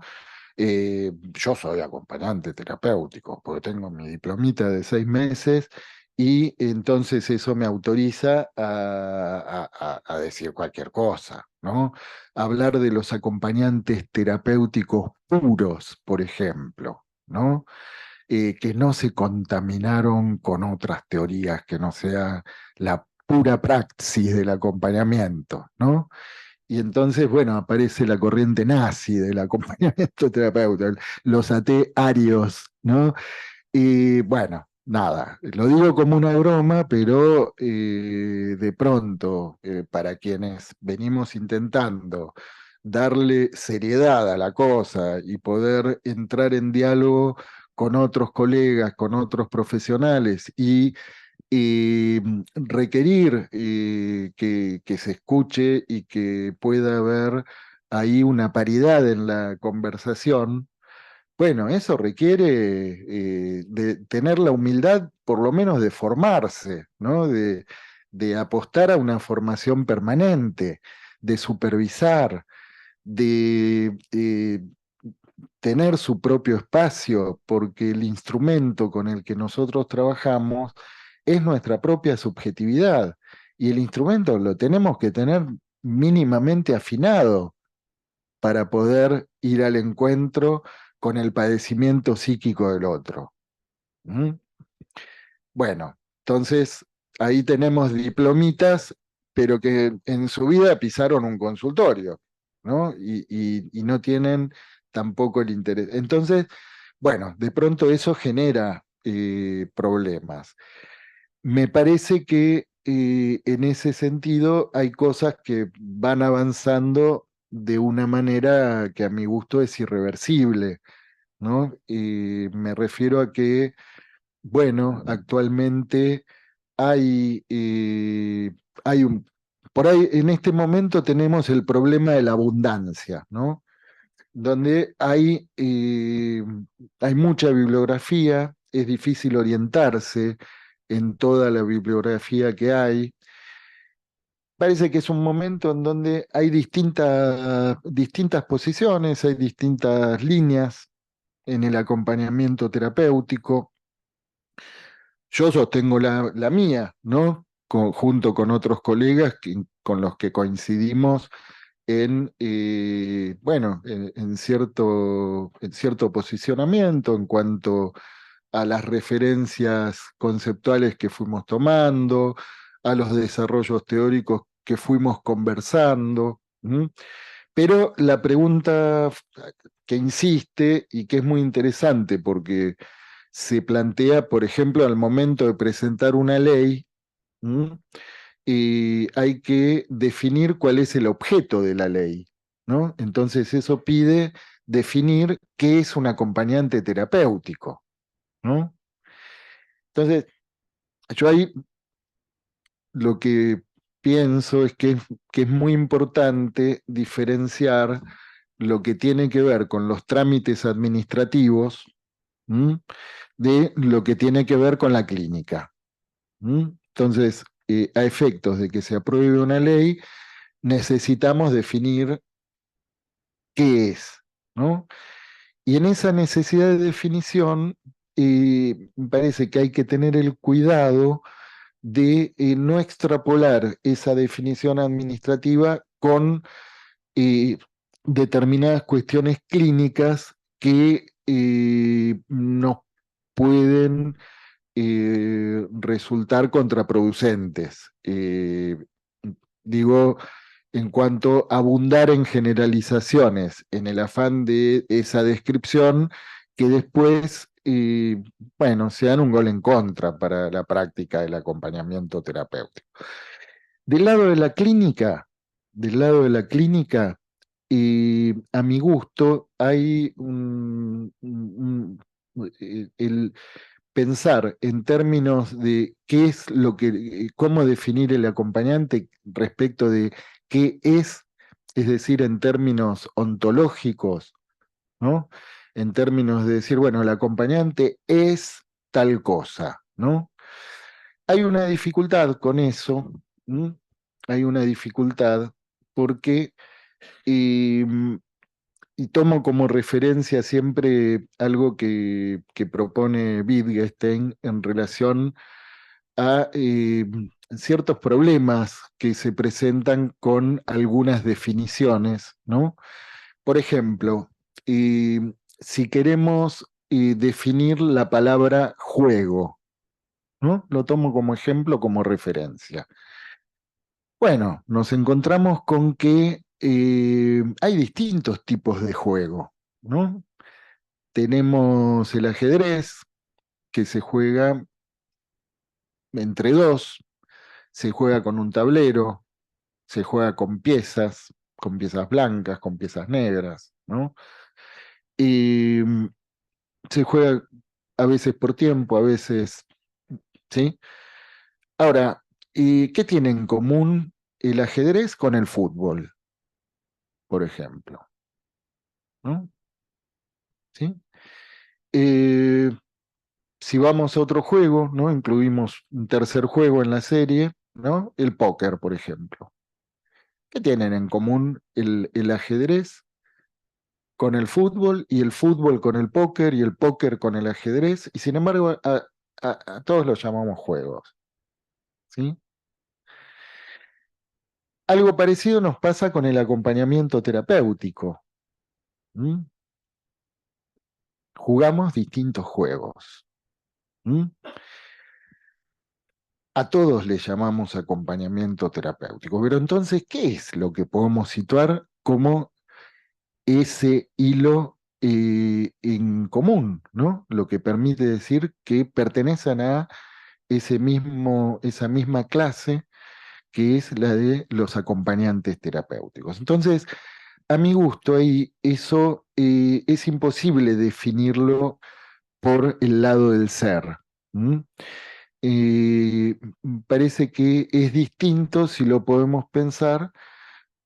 Yo soy acompañante terapéutico porque tengo mi diplomita de 6 meses, y entonces eso me autoriza a decir cualquier cosa, ¿no? Hablar de los acompañantes terapéuticos puros, por ejemplo, ¿no? Que no se contaminaron con otras teorías, que no sea la pura praxis del acompañamiento, ¿no? Y entonces, bueno, aparece la corriente nazi del acompañamiento terapéutico, los arios, ¿no? Y bueno, nada, lo digo como una broma, pero de pronto, para quienes venimos intentando darle seriedad a la cosa y poder entrar en diálogo con otros colegas, con otros profesionales y requerir que se escuche y que pueda haber ahí una paridad en la conversación. Bueno, eso requiere de tener la humildad, por lo menos de formarse, ¿no? De apostar a una formación permanente, de supervisar, de tener su propio espacio, porque el instrumento con el que nosotros trabajamos es nuestra propia subjetividad y el instrumento lo tenemos que tener mínimamente afinado para poder ir al encuentro con el padecimiento psíquico del otro. ¿Mm? Bueno, entonces ahí tenemos diplomitas, pero que en su vida pisaron un consultorio, ¿no? Y no tienen tampoco el interés. Entonces, bueno, de pronto eso genera problemas. Me parece que en ese sentido hay cosas que van avanzando de una manera que a mi gusto es irreversible, ¿no? Me refiero a que, bueno, actualmente hay, hay un, por ahí en este momento tenemos el problema de la abundancia, ¿no? Donde hay mucha bibliografía, es difícil orientarse en toda la bibliografía que hay. Parece que es un momento en donde hay distintas posiciones, hay distintas líneas en el acompañamiento terapéutico. Yo sostengo la mía, ¿no? Junto con otros colegas con los que coincidimos bueno, en cierto posicionamiento en cuanto a las referencias conceptuales que fuimos tomando, a los desarrollos teóricos que fuimos conversando. ¿M? Pero la pregunta que insiste y que es muy interesante porque se plantea, por ejemplo, al momento de presentar una ley, ¿m? Hay que definir cuál es el objeto de la ley, ¿no? Entonces eso pide definir qué es un acompañante terapéutico, ¿no? Entonces, yo ahí lo que pienso es que es muy importante diferenciar lo que tiene que ver con los trámites administrativos, ¿m? De lo que tiene que ver con la clínica. ¿M? Entonces, a efectos de que se apruebe una ley, necesitamos definir qué es, ¿no? Y en esa necesidad de definición, me parece que hay que tener el cuidado de no extrapolar esa definición administrativa con eh, determinadas cuestiones clínicas que nos pueden resultar contraproducentes. Digo, en cuanto a abundar en generalizaciones, en el afán de esa descripción, que después, bueno, sean un gol en contra para la práctica del acompañamiento terapéutico. Del lado de la clínica, del lado de la clínica, a mi gusto, hay el pensar en términos de qué es lo que, cómo definir el acompañante respecto de qué es decir, en términos ontológicos, ¿no? En términos de decir, bueno, el acompañante es tal cosa, ¿no? Hay una dificultad con eso, ¿m? Hay una dificultad porque y, y tomo como referencia siempre algo que propone Wittgenstein en relación a ciertos problemas que se presentan con algunas definiciones, ¿no? Por ejemplo, si queremos definir la palabra juego, ¿no? Lo tomo como ejemplo, como referencia. Bueno, nos encontramos con que hay distintos tipos de juego, ¿no? Tenemos el ajedrez, que se juega entre dos, se juega con un tablero, se juega con piezas, con piezas blancas, con piezas negras, ¿no? Y se juega a veces por tiempo, a veces, ¿sí? Ahora, ¿y qué tiene en común el ajedrez con el fútbol, por ejemplo? ¿No? ¿Sí? Eh, si vamos a otro juego, ¿no? Incluimos un tercer juego en la serie, ¿no? El póker, por ejemplo. ¿Qué tienen en común el ajedrez con el fútbol y el fútbol con el póker y el póker con el ajedrez? Y sin embargo, a todos los llamamos juegos, ¿sí? Algo parecido nos pasa con el acompañamiento terapéutico. ¿Mm? Jugamos distintos juegos. ¿Mm? A todos le llamamos acompañamiento terapéutico, pero entonces, ¿qué es lo que podemos situar como ese hilo en común, ¿no? Lo que permite decir que pertenecen a esa misma clase que es la de los acompañantes terapéuticos. Entonces, a mi gusto, ahí eso es imposible definirlo por el lado del ser. ¿M? Eh, Parece que es distinto si lo podemos pensar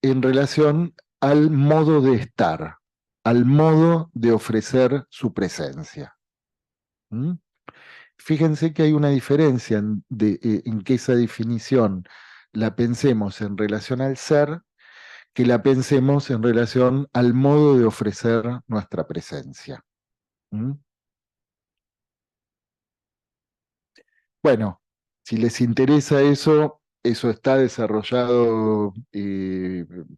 en relación al modo de estar, al modo de ofrecer su presencia. ¿Mm? Fíjense que hay una diferencia en que esa definición la pensemos en relación al ser, que la pensemos en relación al modo de ofrecer nuestra presencia. ¿Mm? Bueno, si les interesa eso, eso está desarrollado,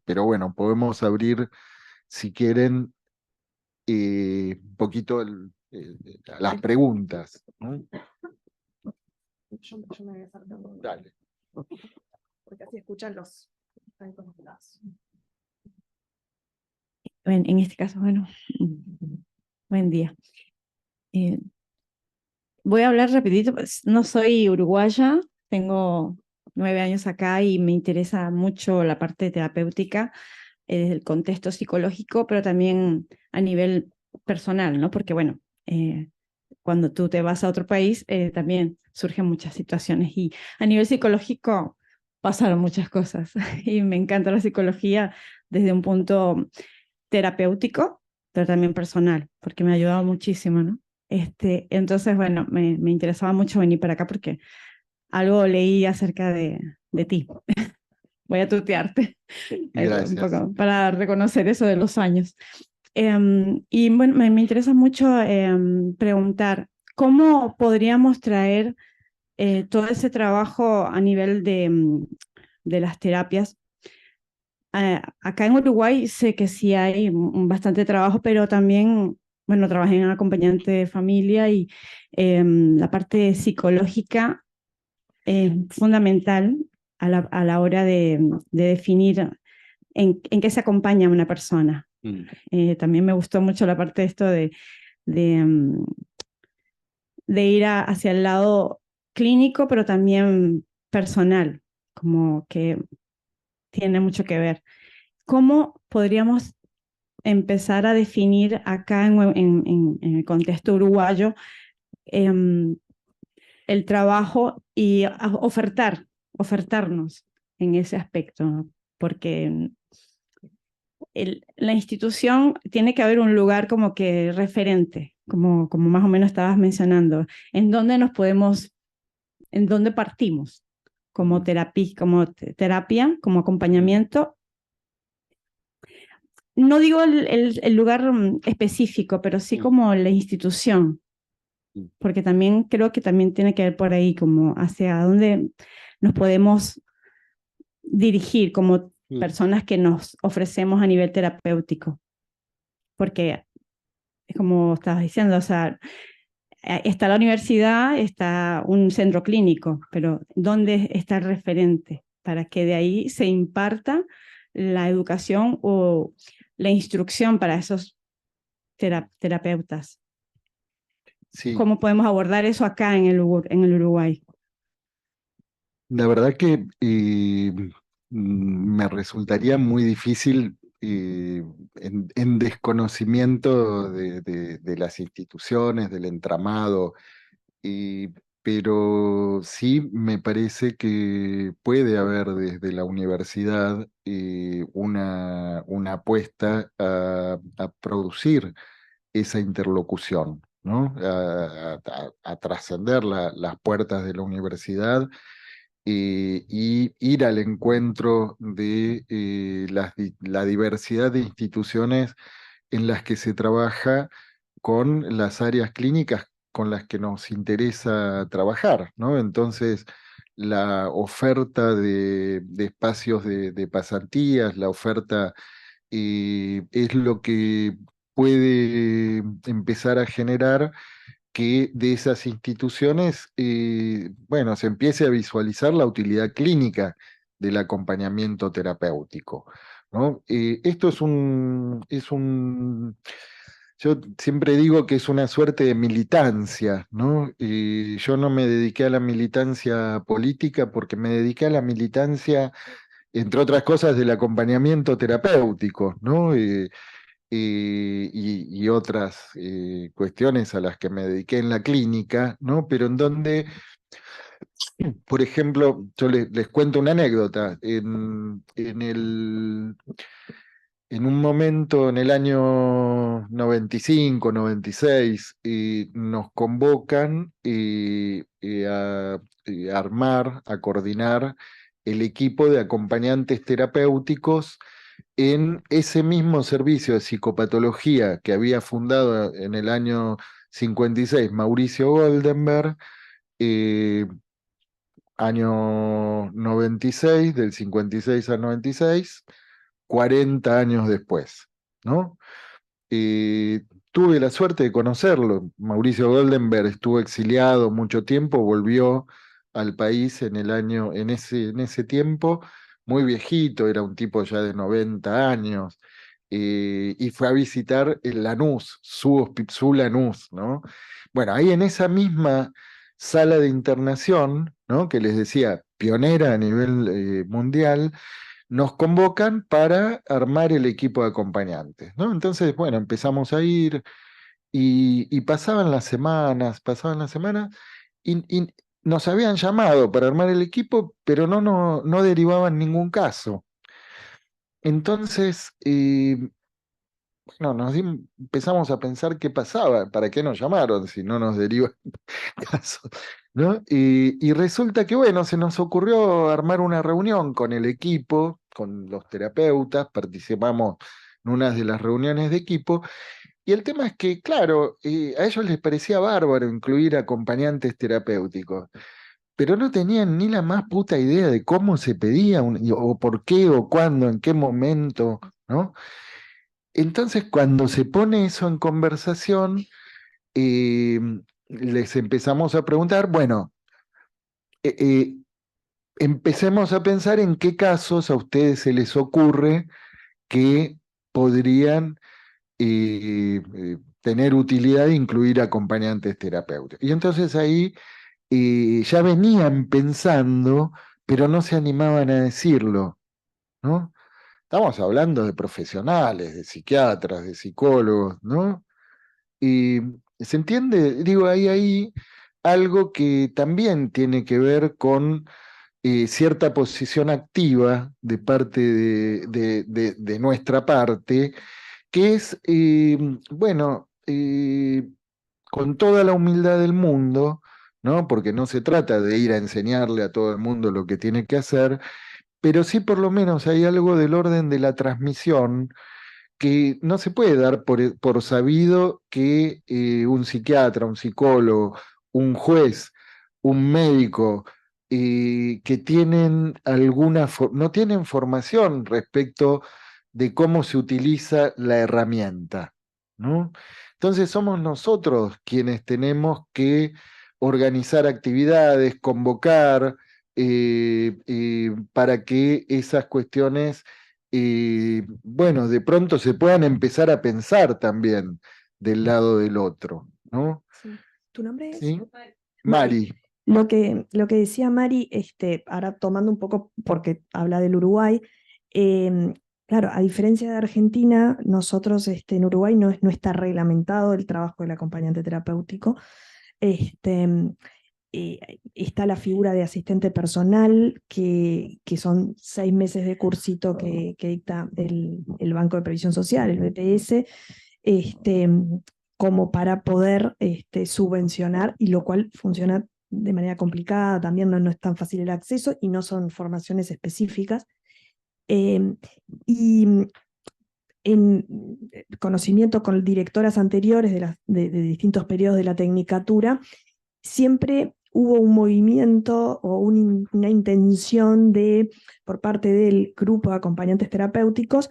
pero bueno, podemos abrir, si quieren, un poquito a las preguntas, ¿no? Yo me voy a acercar, Dale. porque así escuchan los que están conectados. Bueno, en este caso, bueno, buen día. Eh, Voy a hablar rapidito, pues, no soy uruguaya, tengo 9 años acá y me interesa mucho la parte terapéutica, el contexto psicológico, pero también a nivel personal, ¿no? Porque bueno, cuando tú te vas a otro país, también surgen muchas situaciones y a nivel psicológico pasaron muchas cosas y me encanta la psicología desde un punto terapéutico, pero también personal, porque me ha ayudado muchísimo, ¿no? Entonces, bueno, me interesaba mucho venir para acá porque algo leí acerca de ti. Voy a tutearte un Gracias. poco para reconocer eso de los años. Y bueno, me interesa mucho preguntar, ¿cómo podríamos traer todo ese trabajo a nivel de las terapias? Acá en Uruguay sé que sí hay bastante trabajo, pero también, bueno, trabajé en acompañante de familia y la parte psicológica es fundamental a la hora de definir en qué se acompaña una persona. También me gustó mucho la parte de esto de, mm, de ir hacia el lado clínico, pero también personal, como que tiene mucho que ver. ¿Cómo podríamos empezar a definir acá en el contexto uruguayo em, el trabajo y ofertarnos en ese aspecto? ¿No? Porque la institución tiene que haber un lugar como que referente, como más o menos estabas mencionando, en donde nos podemos, en donde partimos como terapia, como acompañamiento. No digo el lugar específico, pero sí como la institución, porque también creo que también tiene que ver por ahí, como hacia dónde nos podemos dirigir como personas que nos ofrecemos a nivel terapéutico, porque es como estabas diciendo, o sea, está la universidad, está un centro clínico, pero ¿dónde está el referente para que de ahí se imparta la educación o la instrucción para esos terapeutas? Sí, ¿Cómo podemos abordar eso acá en el Uruguay? la verdad que, me resultaría muy difícil en desconocimiento de las instituciones, del entramado, y- pero sí me parece que puede haber desde la universidad una apuesta a producir esa interlocución, ¿no? A trascender las puertas de la universidad y ir al encuentro de la diversidad de instituciones en las que se trabaja con las áreas clínicas con las que nos interesa trabajar, ¿no? Entonces, la oferta de espacios de pasantías, la oferta es lo que puede empezar a generar que de esas instituciones, bueno, se empiece a visualizar la utilidad clínica del acompañamiento terapéutico, ¿no? Esto yo siempre digo que es una suerte de militancia, ¿no? Yo no me dediqué a la militancia política porque me dediqué a la militancia, entre otras cosas, del acompañamiento terapéutico, ¿no? Y otras cuestiones a las que me dediqué en la clínica, ¿no? Pero en donde, por ejemplo, yo les cuento una anécdota. En un momento, en el año 95, 96, nos convocan a armar, a coordinar el equipo de acompañantes terapéuticos en ese mismo servicio de psicopatología que había fundado en el año 56 Mauricio Goldenberg, eh, año 96, del 56 al 96, 40 años después, ¿no? Tuve la suerte de conocerlo. Mauricio Goldenberg estuvo exiliado mucho tiempo, volvió al país en ese tiempo, muy viejito, era un tipo ya de 90 años, y fue a visitar el Lanús, su Lanús, ¿no? Bueno, ahí en esa misma sala de internación, ¿no? Que les decía, pionera a nivel mundial, nos convocan para armar el equipo de acompañantes, ¿no? Entonces, bueno, empezamos a ir y pasaban las semanas y nos habían llamado para armar el equipo, pero no derivaban ningún caso. Entonces, bueno, empezamos a pensar qué pasaba, para qué nos llamaron si no nos derivan casos, ¿no? Y resulta que, bueno, se nos ocurrió armar una reunión con el equipo, con los terapeutas, participamos en una de las reuniones de equipo, y el tema es que, claro, a ellos les parecía bárbaro incluir acompañantes terapéuticos, pero no tenían ni la más puta idea de cómo se pedía, o por qué, o cuándo, en qué momento, ¿no? Entonces, cuando se pone eso en conversación, eh, les empezamos a preguntar, bueno, eh, eh, empecemos a pensar en qué casos a ustedes se les ocurre que podrían tener utilidad de incluir acompañantes terapeutas. Y entonces ahí ya venían pensando, pero no se animaban a decirlo, ¿no? Estamos hablando de profesionales, de psiquiatras, de psicólogos, ¿no? Y se entiende, digo, hay ahí algo que también tiene que ver con cierta posición activa de parte de nuestra parte, que es, bueno, con toda la humildad del mundo, ¿no? Porque no se trata de ir a enseñarle a todo el mundo lo que tiene que hacer, pero sí por lo menos hay algo del orden de la transmisión que no se puede dar por sabido que un psiquiatra, un psicólogo, un juez, un médico, que tienen no tienen formación respecto de cómo se utiliza la herramienta, ¿no? Entonces somos nosotros quienes tenemos que organizar actividades, convocar, para que esas cuestiones bueno, de pronto se puedan empezar a pensar también del lado del otro, ¿no? Sí. ¿Tu nombre es? ¿Sí? Mari. Lo que decía Mari, ahora tomando un poco, porque habla del Uruguay, em, claro, a diferencia de Argentina, nosotros en Uruguay no está reglamentado el trabajo del acompañante terapéutico. Este, Está la figura de asistente personal, que son 6 meses de cursito que dicta el Banco de Previsión Social, el BPS, este, como para poder subvencionar, y lo cual funciona de manera complicada, también no es tan fácil el acceso y no son formaciones específicas. Eh, y en conocimiento con directoras anteriores de distintos periodos de la tecnicatura, siempre hubo un movimiento o una intención por parte del grupo de acompañantes terapéuticos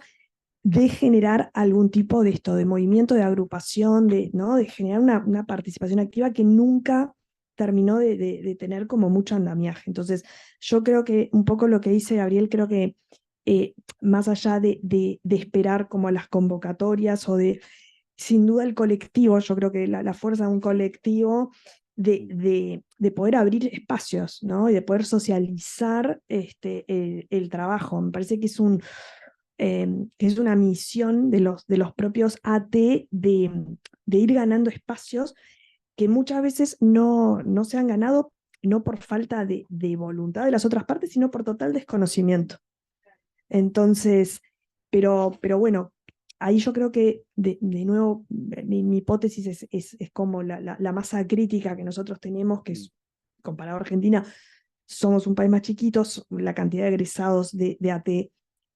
de generar algún tipo de de movimiento, de agrupación, ¿no? De generar una participación activa que nunca terminó de tener como mucho andamiaje. Entonces, yo creo que un poco lo que dice Gabriel, creo que más allá de esperar como las convocatorias sin duda el colectivo, yo creo que la fuerza de un colectivo de poder abrir espacios, ¿no? Y de poder socializar el trabajo. Me parece que es una misión de los propios AT de ir ganando espacios que muchas veces no se han ganado, no por falta de voluntad de las otras partes, sino por total desconocimiento. Entonces, pero bueno, ahí yo creo que de nuevo mi hipótesis es como la masa crítica que nosotros tenemos, que es, comparado a Argentina, somos un país más chiquito, la cantidad de egresados de AT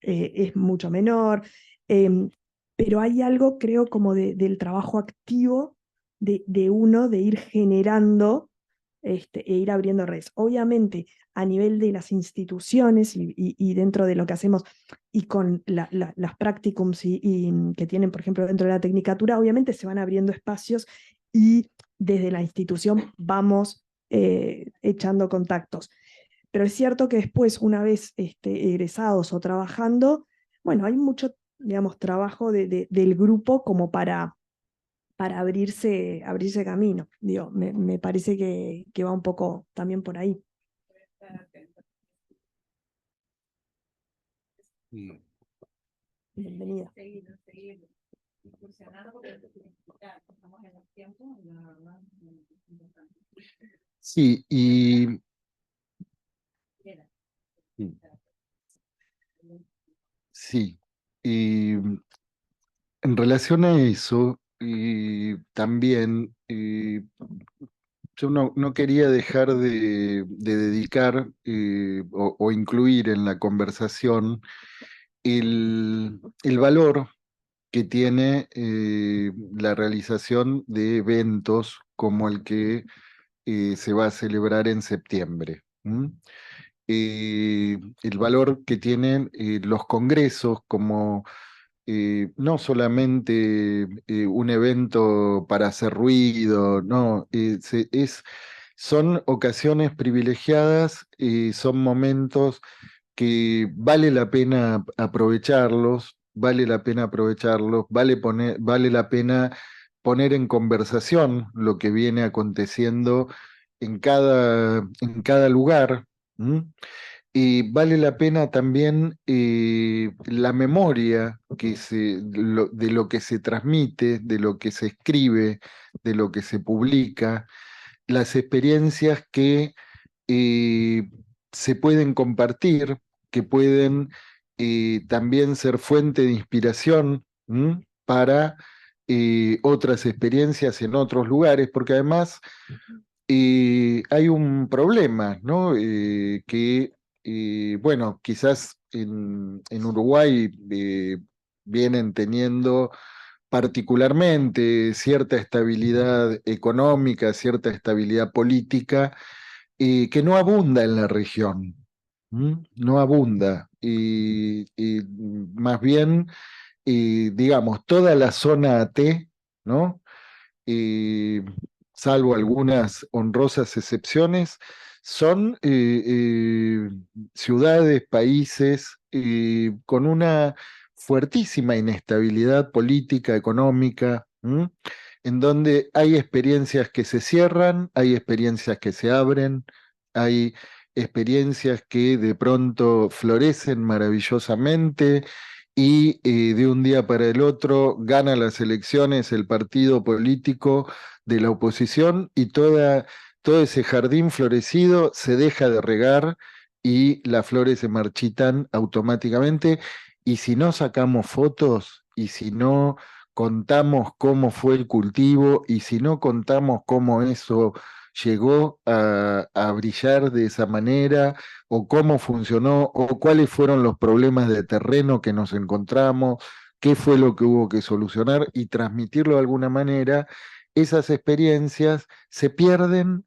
es mucho menor, em, pero hay algo, creo, como del trabajo activo de uno, de ir generando e ir abriendo redes. Obviamente, a nivel de las instituciones y dentro de lo que hacemos y con las practicums que tienen, por ejemplo, dentro de la tecnicatura, obviamente se van abriendo espacios y desde la institución vamos echando contactos. Pero es cierto que después, una vez egresados o trabajando, bueno, hay mucho, digamos, trabajo del grupo como para abrirse camino. Digo, me parece que va un poco también por ahí. Bienvenida. Seguir incursionando porque ya estamos en el tiempo y la verdad es importante. Sí, sí, y en relación a eso, también yo no quería dejar de dedicar o incluir en la conversación el valor que tiene la realización de eventos como el que se va a celebrar en septiembre. El valor que tienen los congresos como no solamente un evento para hacer ruido, no, son ocasiones privilegiadas, son momentos que vale la pena poner en conversación lo que viene aconteciendo en cada lugar. ¿M? Y vale la pena también la memoria de lo que se transmite, de lo que se escribe, de lo que se publica, las experiencias que eh, se pueden compartir, que pueden también ser fuente de inspiración para otras experiencias en otros lugares, porque además hay un problema, ¿no? Bueno, quizás en Uruguay vienen teniendo particularmente cierta estabilidad económica, cierta estabilidad política, que no abunda en la región. No abunda. Y más bien, digamos, toda la zona AT, ¿no? eh, Salvo algunas honrosas excepciones, son ciudades, países con una fuertísima inestabilidad política, económica, en donde hay experiencias que se cierran, hay experiencias que se abren, hay experiencias que de pronto florecen maravillosamente y de un día para el otro gana las elecciones el partido político de la oposición y todo ese jardín florecido se deja de regar y las flores se marchitan automáticamente. Y si no sacamos fotos y si no contamos cómo fue el cultivo y si no contamos cómo eso llegó a brillar de esa manera o cómo funcionó o cuáles fueron los problemas de terreno que nos encontramos, qué fue lo que hubo que solucionar y transmitirlo de alguna manera, esas experiencias se pierden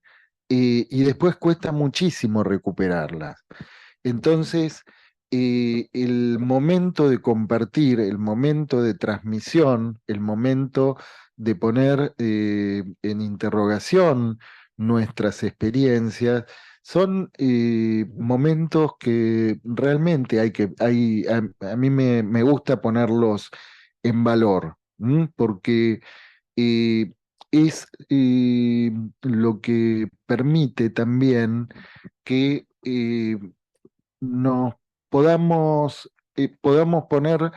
y después cuesta muchísimo recuperarlas. Entonces, el momento de compartir, el momento de transmisión, el momento de poner en interrogación nuestras experiencias, son momentos que realmente a mí me gusta ponerlos en valor, ¿m? Porque eh, es lo que permite también que nos podamos poner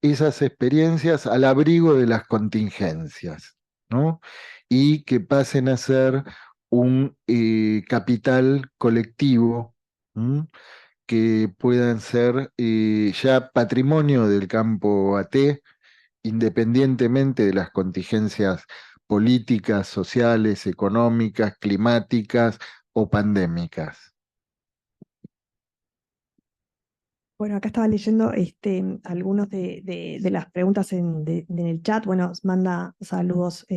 esas experiencias al abrigo de las contingencias, ¿no? Y que pasen a ser un capital colectivo, ¿m? Que puedan ser ya patrimonio del campo AT, independientemente de las contingencias políticas, sociales, económicas, climáticas o pandémicas. Bueno, acá estaba leyendo algunos de las preguntas en el chat. Bueno, manda saludos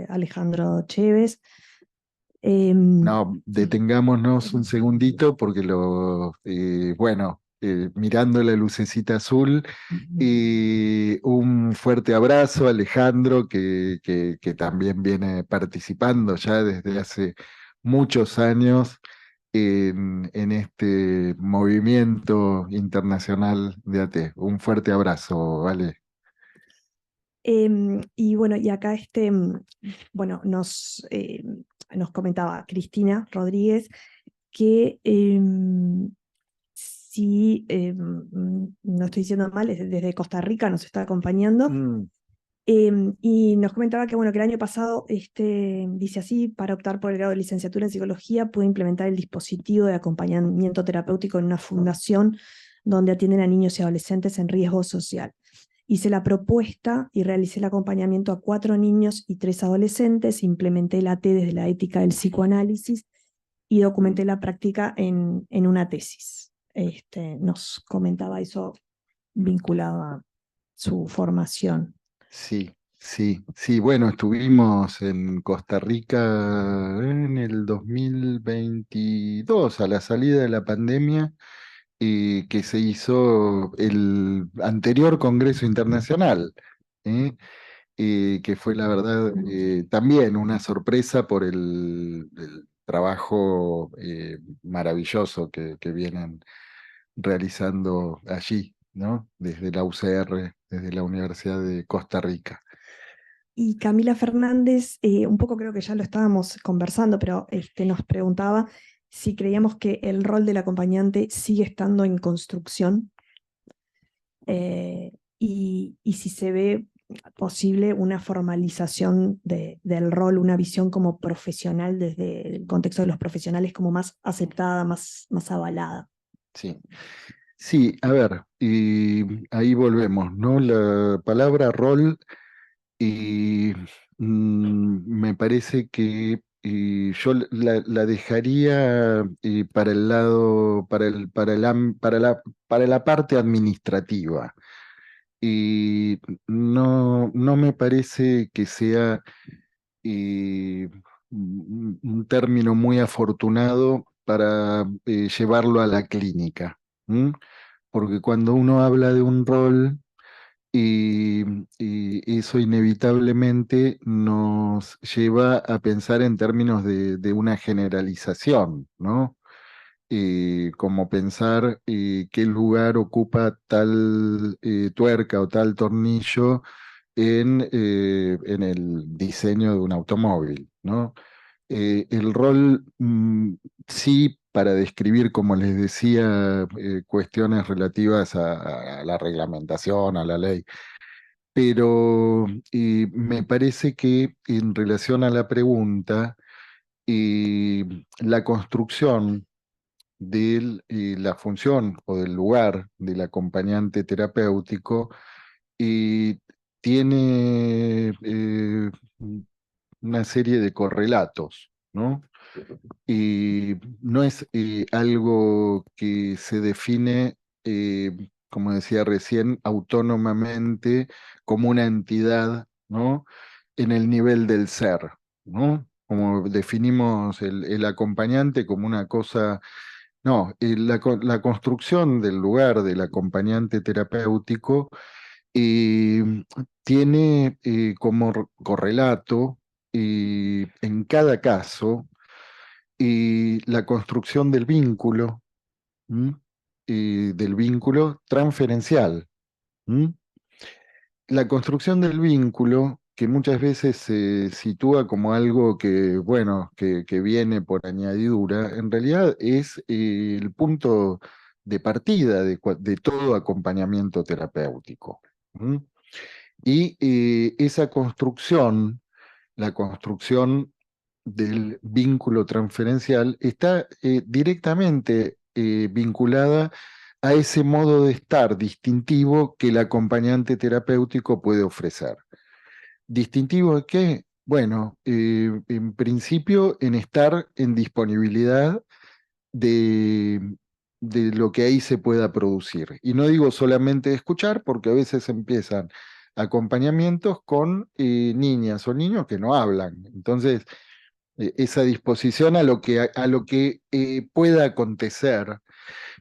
Alejandro Chévez. No, detengámonos un segundito porque mirando la lucecita azul, un fuerte abrazo a Alejandro que también viene participando ya desde hace muchos años en este movimiento internacional de AT. Un fuerte abrazo, ¿vale? Y bueno, y acá bueno, nos comentaba Cristina Rodríguez que si no estoy diciendo mal, desde Costa Rica nos está acompañando. Mm, Y nos comentaba que, bueno, que el año pasado, dice así, para optar por el grado de licenciatura en psicología, pude implementar el dispositivo de acompañamiento terapéutico en una fundación donde atienden a niños y adolescentes en riesgo social. Hice la propuesta y realicé el acompañamiento a 4 niños y 3 adolescentes, implementé la T desde la ética del psicoanálisis y documenté la práctica en una tesis. Nos comentaba eso vinculado a su formación. sí, sí, sí. Bueno, estuvimos en Costa Rica en el 2022, a la salida de la pandemia, que se hizo el anterior Congreso Internacional, ¿eh? Que fue la verdad también una sorpresa por el trabajo maravilloso que vienen realizando allí, ¿no? Desde la UCR, desde la Universidad de Costa Rica. Y Camila Fernández, un poco creo que ya lo estábamos conversando, pero nos preguntaba si creíamos que el rol del acompañante sigue estando en construcción y si se ve posible una formalización del rol, una visión como profesional desde el contexto de los profesionales como más aceptada, más avalada. Sí. Sí, a ver, y ahí volvemos, ¿no? La palabra rol y me parece que yo la dejaría para el lado, para la parte administrativa. Y no me parece que sea eh, un término muy afortunado para llevarlo a la clínica. ¿M? Porque cuando uno habla de un rol, y, y eso inevitablemente nos lleva a pensar en términos de una generalización, ¿no? Como pensar qué lugar ocupa tal tuerca o tal tornillo en el diseño de un automóvil, ¿no? El rol, sí, para describir, como les decía, cuestiones relativas a la reglamentación, a la ley, pero me parece que en relación a la pregunta, la construcción de la función o del lugar del acompañante terapéutico y tiene una serie de correlatos, ¿no? Y no es algo que se define, como decía recién, autónomamente como una entidad, ¿no? En el nivel del ser, ¿no? Como definimos el acompañante como una cosa, no, la construcción del lugar del acompañante terapéutico eh, tiene como correlato en cada caso la construcción ¿m? Del vínculo transferencial. ¿M? La construcción del vínculo, que muchas veces se sitúa como algo que, bueno, que viene por añadidura, en realidad es el punto de partida de todo acompañamiento terapéutico. ¿M? Y esa construcción, la construcción del vínculo transferencial, está directamente vinculada a ese modo de estar distintivo que el acompañante terapéutico puede ofrecer. ¿Distintivo de qué? Bueno, en principio en estar en disponibilidad de, de lo que ahí se pueda producir. Y no digo solamente escuchar, porque a veces empiezan acompañamientos con niñas o niños que no hablan. Entonces, esa disposición a lo que pueda acontecer,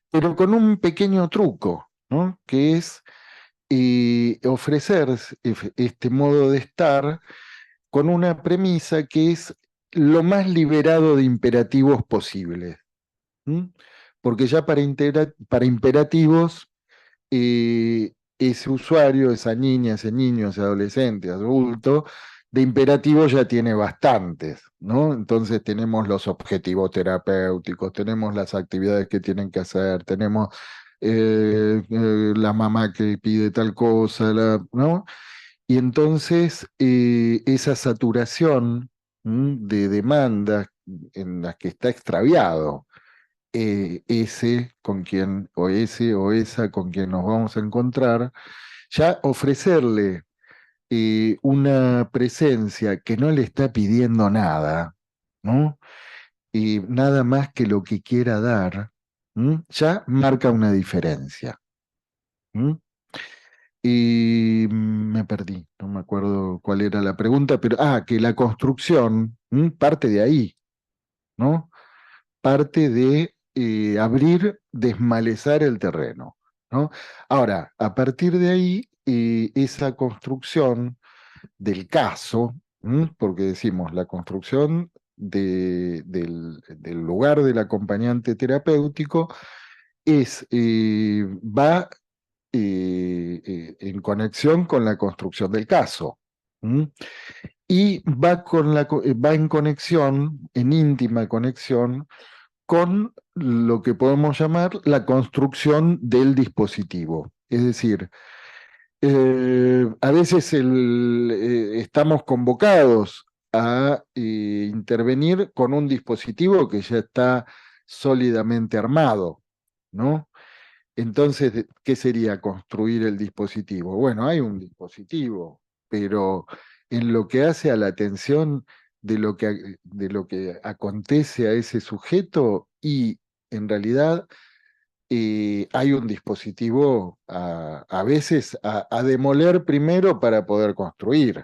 pero con un pequeño truco, ¿no? Que es ofrecer este modo de estar con una premisa que es lo más liberado de imperativos posibles. ¿Mm? Porque ya para imperativos, ese usuario, esa niña, ese niño, ese adolescente, adulto, de imperativos ya tiene bastantes, ¿no? Entonces tenemos los objetivos terapéuticos, tenemos las actividades que tienen que hacer, tenemos la mamá que pide tal cosa, ¿no? Y entonces esa saturación de demandas en las que está extraviado ese con quien, o ese o esa con quien nos vamos a encontrar, ya ofrecerle una presencia que no le está pidiendo nada, ¿no? Y nada más que lo que quiera dar, ya marca una diferencia. ¿M? Y me perdí, no me acuerdo cuál era la pregunta, pero, que la construcción parte de ahí, ¿no? Parte de abrir, desmalezar el terreno, ¿no? Ahora, a partir de ahí, esa construcción del caso, porque decimos, la construcción del lugar del acompañante terapéutico va en conexión con la construcción del caso. Y va en conexión, en íntima conexión, con lo que podemos llamar la construcción del dispositivo. Es decir, a veces estamos convocados a intervenir con un dispositivo que ya está sólidamente armado, ¿no? Entonces, ¿qué sería construir el dispositivo? Bueno, hay un dispositivo, pero en lo que hace a la atención de lo que acontece a ese sujeto y en realidad hay un dispositivo a veces a demoler primero para poder construir,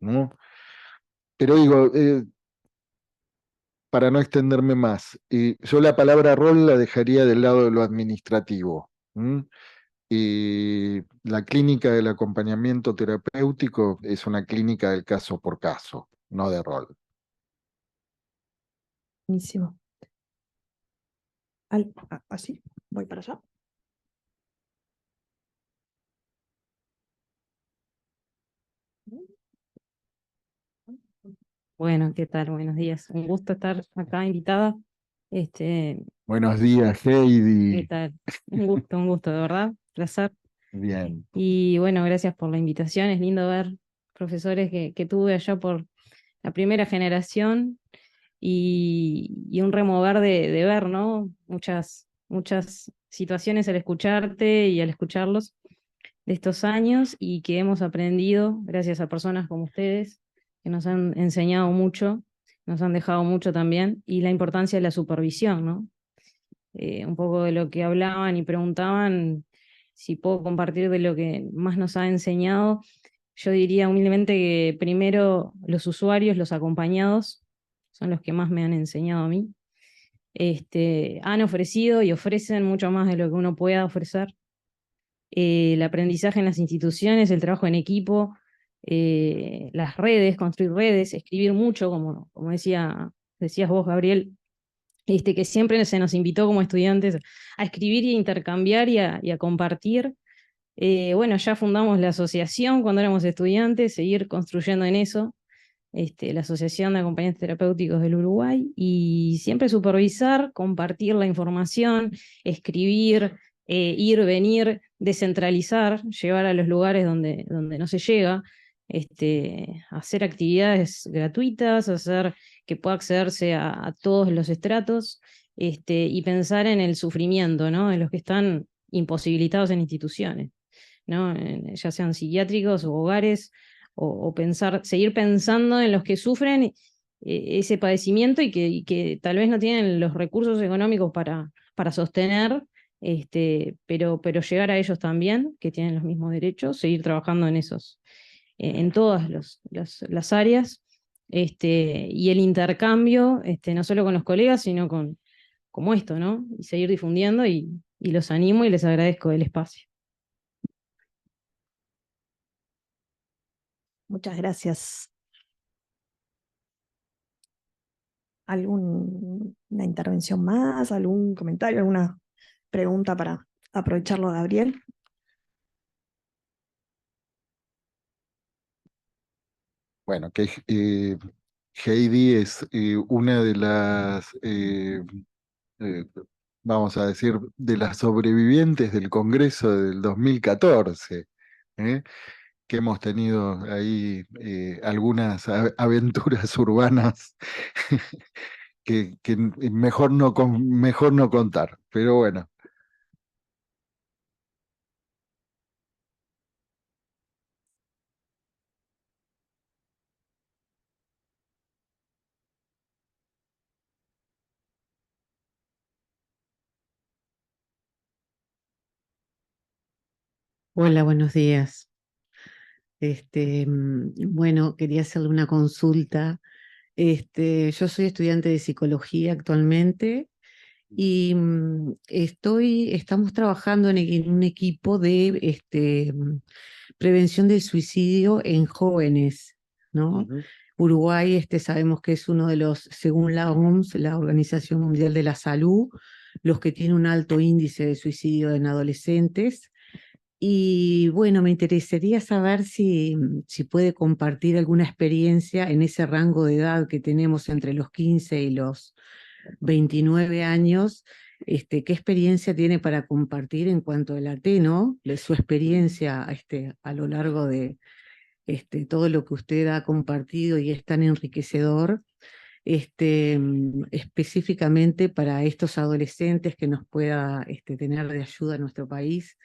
¿no? Pero digo, para no extenderme más, yo la palabra rol la dejaría del lado de lo administrativo. La clínica del acompañamiento terapéutico es una clínica del caso por caso, no de rol. Buenísimo. Así, voy para allá. Bueno, ¿qué tal? Buenos días. Un gusto estar acá invitada. Este, Buenos días, ¿Qué Heidi. tal? un gusto, de verdad, placer. Bien. Y bueno, gracias por la invitación. Es lindo ver profesores que tuve allá por la primera generación y un remover de ver, ¿no? Muchas situaciones al escucharte y al escucharlos de estos años y que hemos aprendido gracias a personas como ustedes que nos han enseñado mucho, nos han dejado mucho también, y la importancia de la supervisión, ¿no? Un poco de lo que hablaban y preguntaban, si puedo compartir de lo que más nos ha enseñado, yo diría humildemente que primero los usuarios, los acompañados, son los que más me han enseñado a mí. Han ofrecido y ofrecen mucho más de lo que uno pueda ofrecer. El aprendizaje en las instituciones, el trabajo en equipo, las redes, construir redes, escribir mucho, como decías vos, Gabriel, que siempre se nos invitó como estudiantes a escribir y a intercambiar y a compartir. Bueno, ya fundamos la asociación cuando éramos estudiantes, seguir construyendo en eso, la Asociación de Acompañantes Terapéuticos del Uruguay, y siempre supervisar, compartir la información, escribir, ir, venir, descentralizar, llevar a los lugares donde no se llega, hacer actividades gratuitas, hacer que pueda accederse a todos los estratos, y pensar en el sufrimiento, ¿no? De los que están imposibilitados en instituciones, ¿no? Ya sean psiquiátricos o hogares, o pensar, seguir pensando en los que sufren ese padecimiento y que tal vez no tienen los recursos económicos para sostener, pero llegar a ellos también, que tienen los mismos derechos, seguir trabajando en esos, en todas las áreas, y el intercambio, no solo con los colegas, sino como esto, ¿no? Y seguir difundiendo, y los animo y les agradezco el espacio. Muchas gracias. ¿Alguna intervención más? ¿Algún comentario? ¿Alguna pregunta para aprovecharlo, Gabriel? Bueno, que Heidi es una de las, eh, vamos a decir, de las sobrevivientes del Congreso del 2014, ¿eh? Que hemos tenido ahí algunas aventuras urbanas que mejor no contar, pero bueno. Hola, buenos días. Bueno, quería hacerle una consulta. Yo soy estudiante de psicología actualmente y estamos trabajando en un equipo de prevención del suicidio en jóvenes, ¿no? Ujú. Uruguay, sabemos que es uno de los, según la OMS, la Organización Mundial de la Salud, los que tienen un alto índice de suicidio en adolescentes. Y bueno, me interesaría saber si puede compartir alguna experiencia en ese rango de edad que tenemos entre los 15 y los 29 años. ¿Qué experiencia tiene para compartir en cuanto al AT, ¿no? Su experiencia a lo largo de todo lo que usted ha compartido y es tan enriquecedor, específicamente para estos adolescentes que nos pueda tener de ayuda en nuestro país,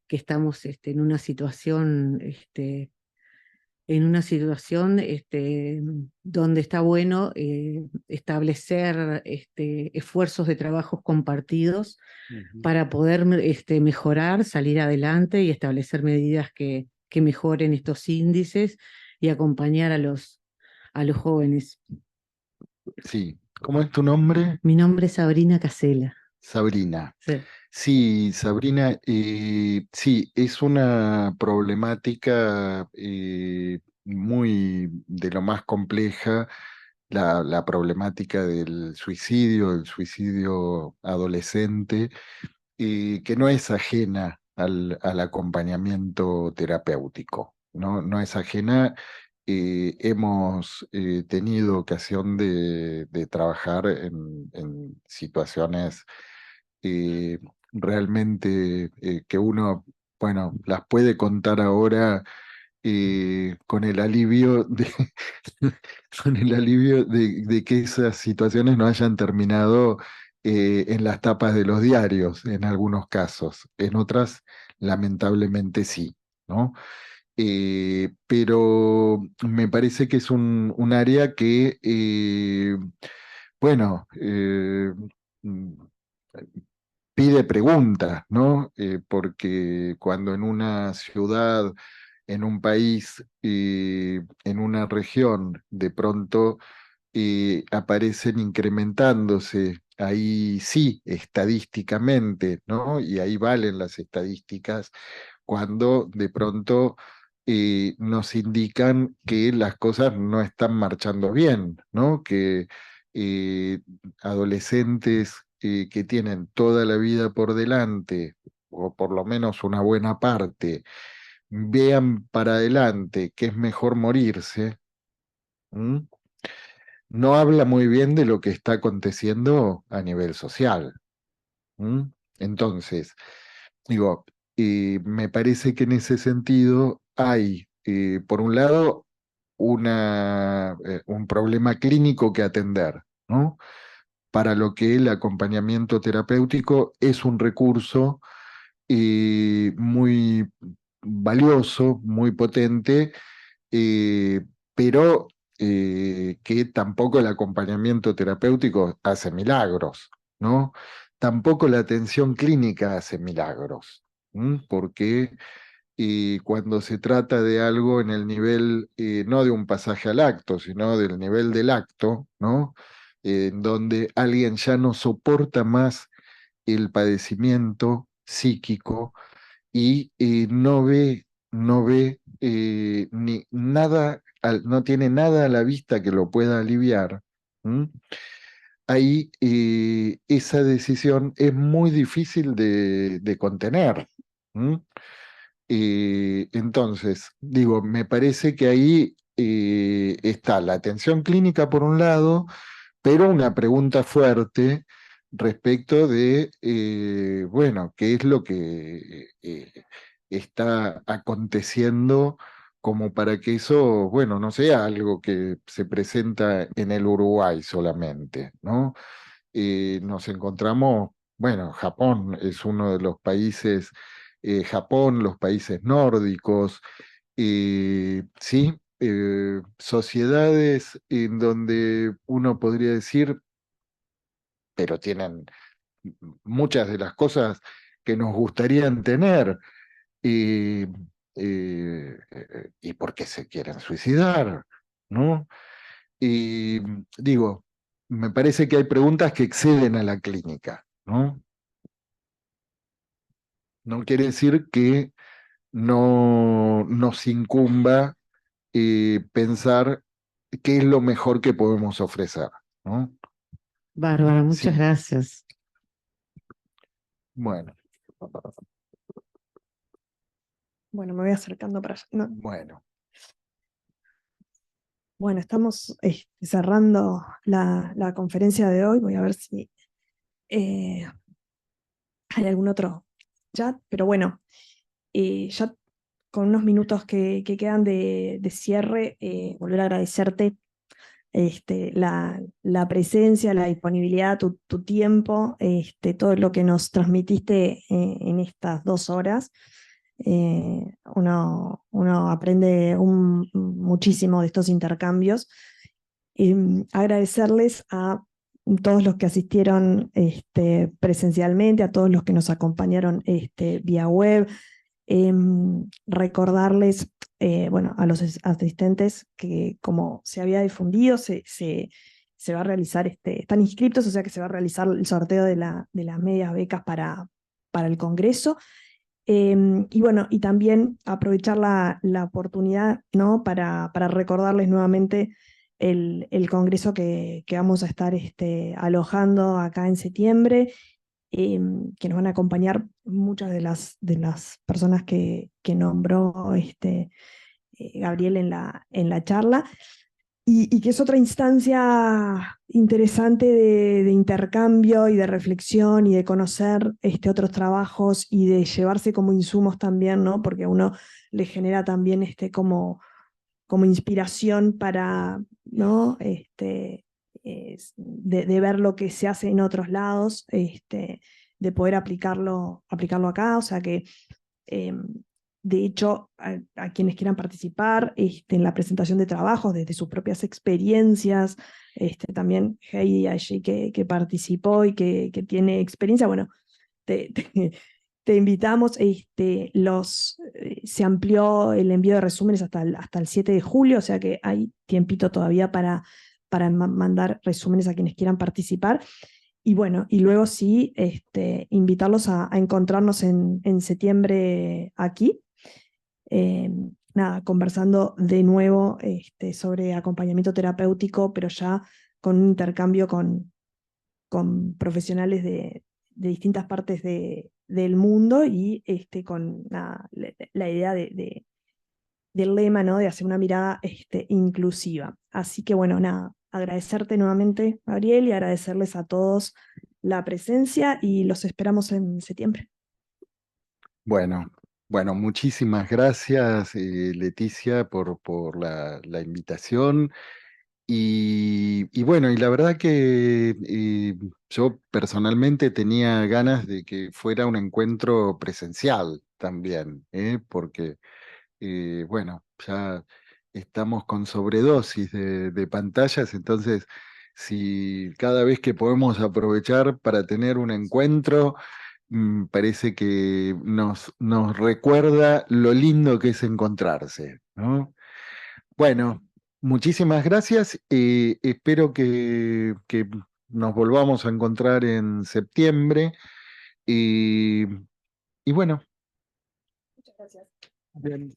que estamos en una situación donde está bueno establecer esfuerzos de trabajos compartidos Ujú. para poder mejorar, salir adelante y establecer medidas que mejoren estos índices y acompañar a los jóvenes. Sí, ¿cómo es tu nombre? Mi nombre es Sabrina Casela. Sabrina. Sí. Sí, Sabrina, sí, es una problemática muy de lo más compleja, la problemática del suicidio, el suicidio adolescente, que no es ajena al acompañamiento terapéutico, no es ajena. hemos tenido ocasión de trabajar en situaciones eh, realmente que uno, bueno, las puede contar ahora con el alivio con el alivio de que esas situaciones no hayan terminado en las tapas de los diarios, en algunos casos. En otras, lamentablemente sí, ¿no? Pero me parece que es un área que, bueno, mm, pide preguntas, ¿no? Porque cuando en una ciudad, en un país, en una región, de pronto aparecen incrementándose, ahí sí, estadísticamente, ¿no? Y ahí valen las estadísticas, cuando de pronto nos indican que las cosas no están marchando bien, ¿no? Que eh, adolescentes que tienen toda la vida por delante, o por lo menos una buena parte, vean para adelante que es mejor morirse. ¿M? No habla muy bien de lo que está aconteciendo a nivel social. ¿M? Entonces, digo, me parece que en ese sentido hay, por un lado, un problema clínico que atender, ¿no? Para lo que el acompañamiento terapéutico es un recurso muy valioso, muy potente, eh, pero que tampoco el acompañamiento terapéutico hace milagros, ¿no? Tampoco la atención clínica hace milagros, porque cuando se trata de algo en el nivel, no de un pasaje al acto, sino del nivel del acto, ¿no? En donde alguien ya no soporta más el padecimiento psíquico y no ve ni nada, no tiene nada a la vista que lo pueda aliviar. ¿M? Ahí esa decisión es muy difícil de contener. ¿M? Entonces, digo, me parece que ahí está la atención clínica por un lado, pero una pregunta fuerte respecto de, bueno, qué es lo que está aconteciendo como para que eso, bueno, no sea algo que se presenta en el Uruguay solamente, ¿no? Nos encontramos, bueno, Japón es uno de los países, Japón, los países nórdicos, sí, sociedades en donde uno podría decir, pero tienen muchas de las cosas que nos gustarían tener. eh, ¿Y por qué se quieren suicidar? ¿No? Y digo, me parece que hay preguntas que exceden a la clínica, ¿no? No quiere decir que no nos incumba pensar qué es lo mejor que podemos ofrecer, ¿no? Bárbara, muchas Sí, gracias. bueno, Bueno, me voy acercando para allá. No, bueno. bueno, estamos cerrando la conferencia de hoy. Voy a ver si eh, hay algún otro chat, pero bueno, ya con unos minutos que quedan de cierre, volver a agradecerte la presencia, la disponibilidad, tu tiempo, todo lo que nos transmitiste en estas 2 horas. Uno aprende muchísimo de estos intercambios. Agradecerles a todos los que asistieron presencialmente, a todos los que nos acompañaron vía web. Recordarles, bueno, a los asistentes que, como se había difundido, se va a realizar, están inscriptos, o sea que se va a realizar el sorteo de las medias becas para el Congreso. Y bueno, y también aprovechar la oportunidad, ¿no? para recordarles nuevamente el Congreso que vamos a estar alojando acá en septiembre, que nos van a acompañar muchas de las personas que nombró Gabriel en la charla, y que es otra instancia interesante de intercambio y de reflexión y de conocer otros trabajos y de llevarse como insumos también, ¿no? Porque a uno le genera también como inspiración para, ¿no? De ver lo que se hace en otros lados, de poder aplicarlo acá, o sea que de hecho, a quienes quieran participar en la presentación de trabajos desde sus propias experiencias, también Heidi allí que participó y que tiene experiencia, bueno, te invitamos, se amplió el envío de resúmenes hasta el 7 de julio, o sea que hay tiempito todavía para mandar resúmenes a quienes quieran participar. Y bueno, y luego sí, invitarlos a encontrarnos en septiembre aquí. Nada, conversando de nuevo sobre acompañamiento terapéutico, pero ya con un intercambio con profesionales de distintas partes del mundo y con nada, la idea del lema, ¿no? De hacer una mirada inclusiva. Así que bueno, nada, agradecerte nuevamente, Gabriel, y agradecerles a todos la presencia y los esperamos en septiembre. Bueno, bueno, muchísimas gracias, Leticia, por la invitación. Y bueno, y la verdad que yo personalmente tenía ganas de que fuera un encuentro presencial también, porque bueno, ya estamos con sobredosis de pantallas, entonces si cada vez que podemos aprovechar para tener un encuentro, parece que nos recuerda lo lindo que es encontrarse, ¿no? Bueno, muchísimas gracias. Espero que nos volvamos a encontrar en septiembre. Y, y bueno. Muchas gracias. Bien.